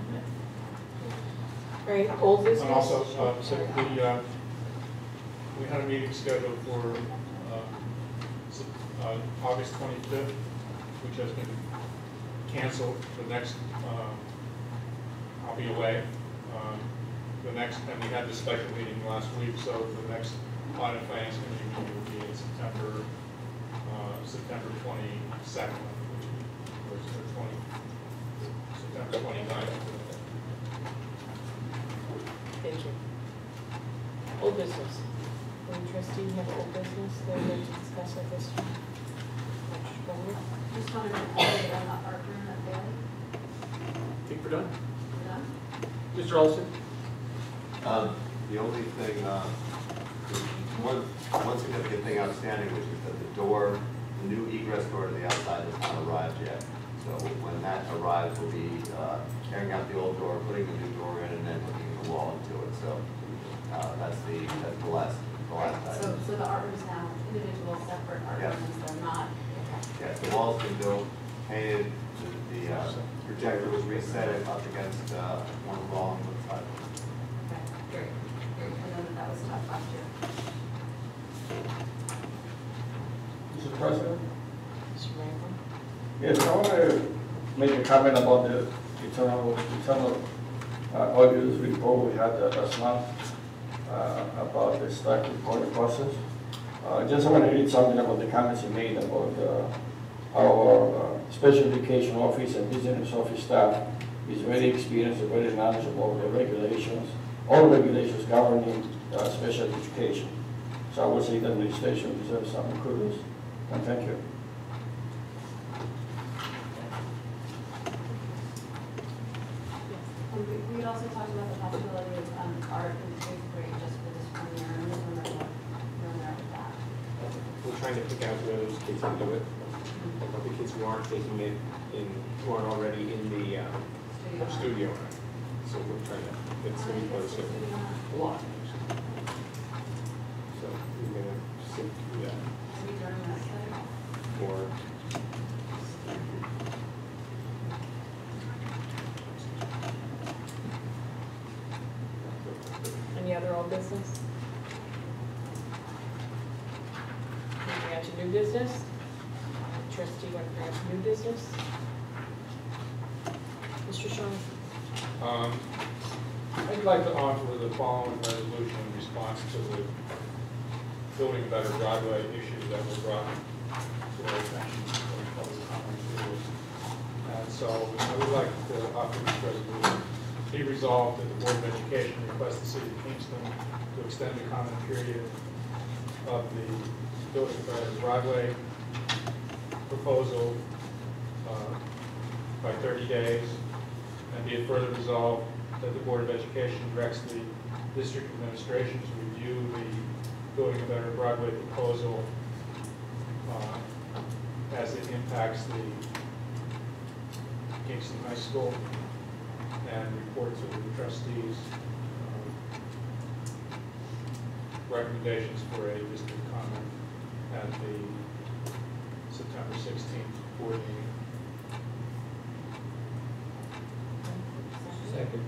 All right, old business? And also, we had a meeting scheduled for August 25th, which has been canceled. The next, I'll be away. The next, and we had this special meeting last week, so the next audit finance committee meeting will be in September 22nd, or September 29th. Thank you. Old business. Any trustee have old business they would like to discuss at this time? Just wanted to update on the art room at Bailey. I think we're done. We're done? Mr. Olson? The only thing, one significant thing outstanding, which is that the door, the new egress door to the outside has not arrived yet. So when that arrives, we'll be tearing out the old door, putting the new door in, and then hooking the wall into it. So that's the last item. So the art rooms now, individual separate art rooms, they're not. Yes, the wall's been built, painted, the projector was reset up against one wall on the side. Okay, great. I know that was tough last year. Mr. President? Mr. Franklin? Yes, I want to make a comment about the internal auditor's report we had last month about the staff reporting process. Just want to read something about the comments he made about our special education office and business office staff is very experienced and very knowledgeable of the regulations, all regulations governing special education. So I would say the administration deserves some kudos, and thank you. We also talked about the possibility of art in the 8th grade just for this 1 year, and we're there with that. We're trying to pick out where those kids can do it. Like the kids who aren't taking it who aren't already in the studio. So we're trying to get some close to a lot. So we're going to sit through that. Or Any other old business? Moving on to new business. Trustee, want to bring up new business? Mr. Shaw? I'd like to offer the following resolution in response to the building a better driveway issues that were brought to our attention during public comment periods. And so I would like to offer this resolution. Be resolved that the Board of Education request the City of Kingston to extend the comment period of the building a better driveway proposal by 30 days. And be it further resolved that the Board of Education directs the district administration to review the building a better Broadway proposal as it impacts the Kingston High School and report to the trustees recommendations for a district comment at the September 16th board meeting. Second.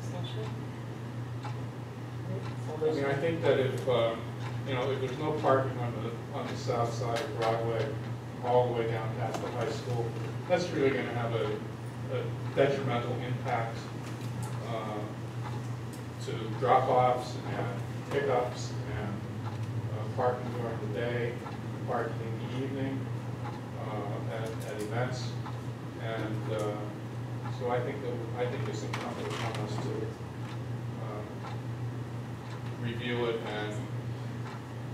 Discussion? I mean, I think that if, you know, if there's no parking on the south side of Broadway, all the way down past the high school, that's really going to have a detrimental impact to drop-offs and pickups and parking during the day, parking in the evening at events. And so I think it's incumbent upon us to review it and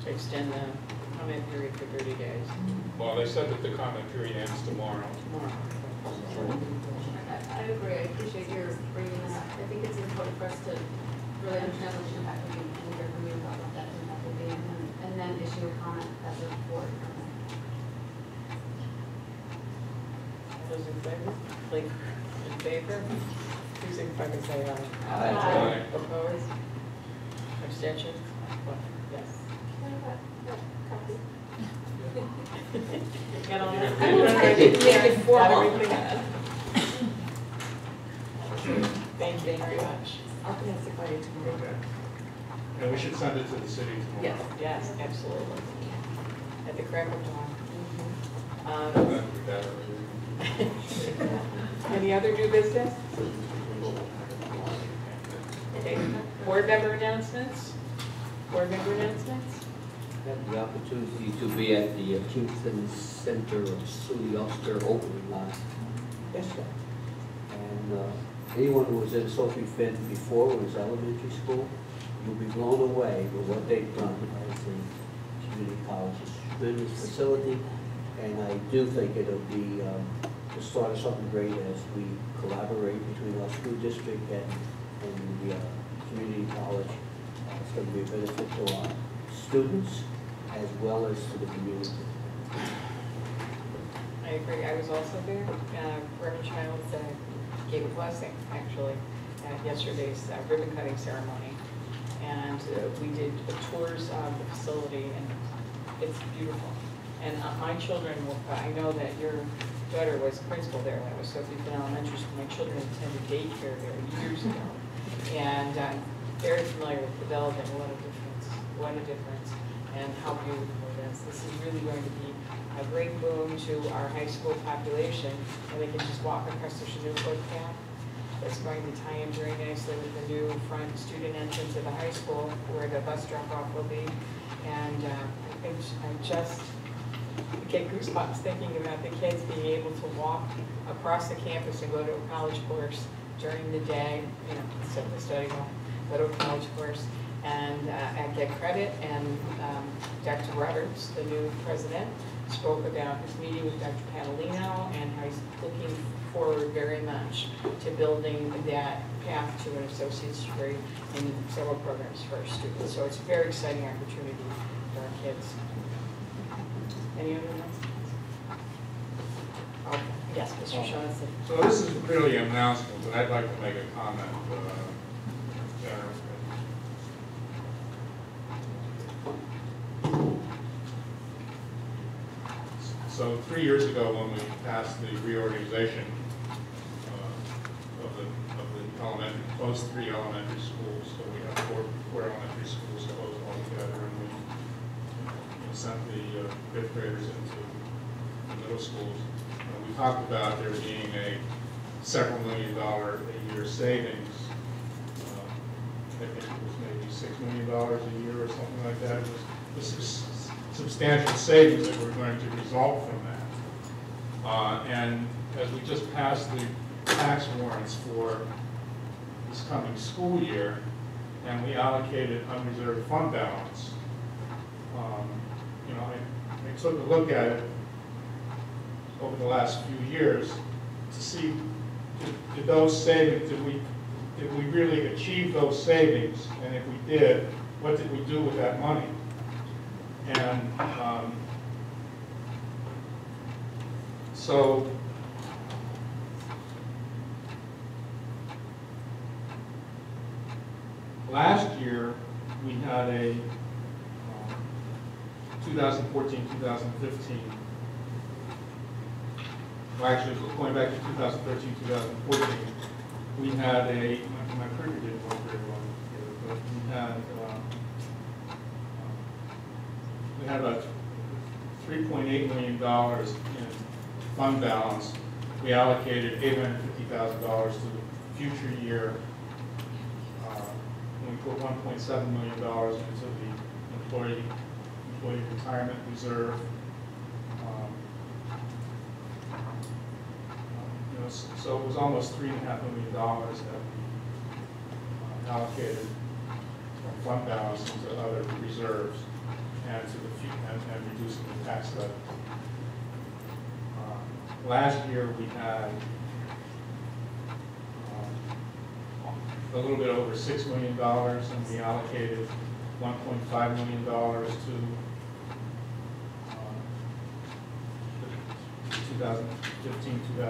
To extend the comment period for 30 days. well, they said that the comment period ends tomorrow. I agree, I appreciate your bringing this up. I think it's important for us to really understand what the impact will be and hear from you about what that impact will be, and then issue a comment as a board. Those in favor? Like, in favor? Please signify by saying aye. Aye. Opposed? Abstentions? Yes. Got all that? Make it formal. Thank you very much. I'll connect it by you tomorrow. Okay. And we should send it to the city tomorrow. Yes, absolutely. At the crack of dawn. Any other new business? Okay. Board member announcements? Board member announcements? Had the opportunity to be at the Kingston Center of Sue Yoster opening last yesterday. And anyone who was in Sophie Finn before was elementary school, you'll be blown away with what they've done as the community college's tremendous facility. And I do think it'll be the start of something great as we collaborate between our school district and the community college. It's going to be a benefit to our students as well as to the community. I agree. I was also there. Reverend Childs gave a blessing, actually, at yesterday's ribbon cutting ceremony. And we did tours of the facility, and it's beautiful. And my children, I know that your daughter was principal there when it was Sophie Finn Elementary School. My children attended daycare there years ago. And I'm very familiar with the building. What a difference, and how beautiful it is. This is really going to be a great boon to our high school population, and they can just walk across the Chinook path. It's going to tie in very nicely with the new front student entrance of the high school, where the bus drop-off will be. And I just get goosebumps thinking about the kids being able to walk across the campus and go to a college course during the day, you know, instead of the study hall, go to a college course and get credit. And Dr. Roberts, the new president, spoke about his meeting with Dr. Catalino and how he's looking forward very much to building that path to an associate's degree in several programs for our students. So it's a very exciting opportunity for our kids. Any other announcements? Oh, yes, Mr. Shaughnessy. So this is really an announcement, but I'd like to make a comment. So 3 years ago, when we passed the reorganization of the elementary, closed 3 elementary schools, so we have four elementary schools closed altogether, and we sent the 5th graders into the middle schools. We talked about there being a several $1 million a year savings. I think it was maybe $6 million a year or something like that. It was substantial savings that were going to result from that. And as we just passed the tax warrants for this coming school year, and we allocated unreserved fund balance, you know, I took a look at it over the last few years to see did those savings, did we really achieve those savings, and if we did, what did we do with that money? And so last year we had a 2014, 2015, well, actually, going back to 2013, 2014, we had my printer didn't work very well here, but we had about $3.8 million in fund balance. We allocated $850,000 to the future year. We put $1.7 million into the employee retirement reserve. So it was almost $3.5 million that we allocated from fund balance into other reserves and to the and reducing the tax levy. Last year we had a little bit over $6 million, and we allocated $1.5 million to 2015-2016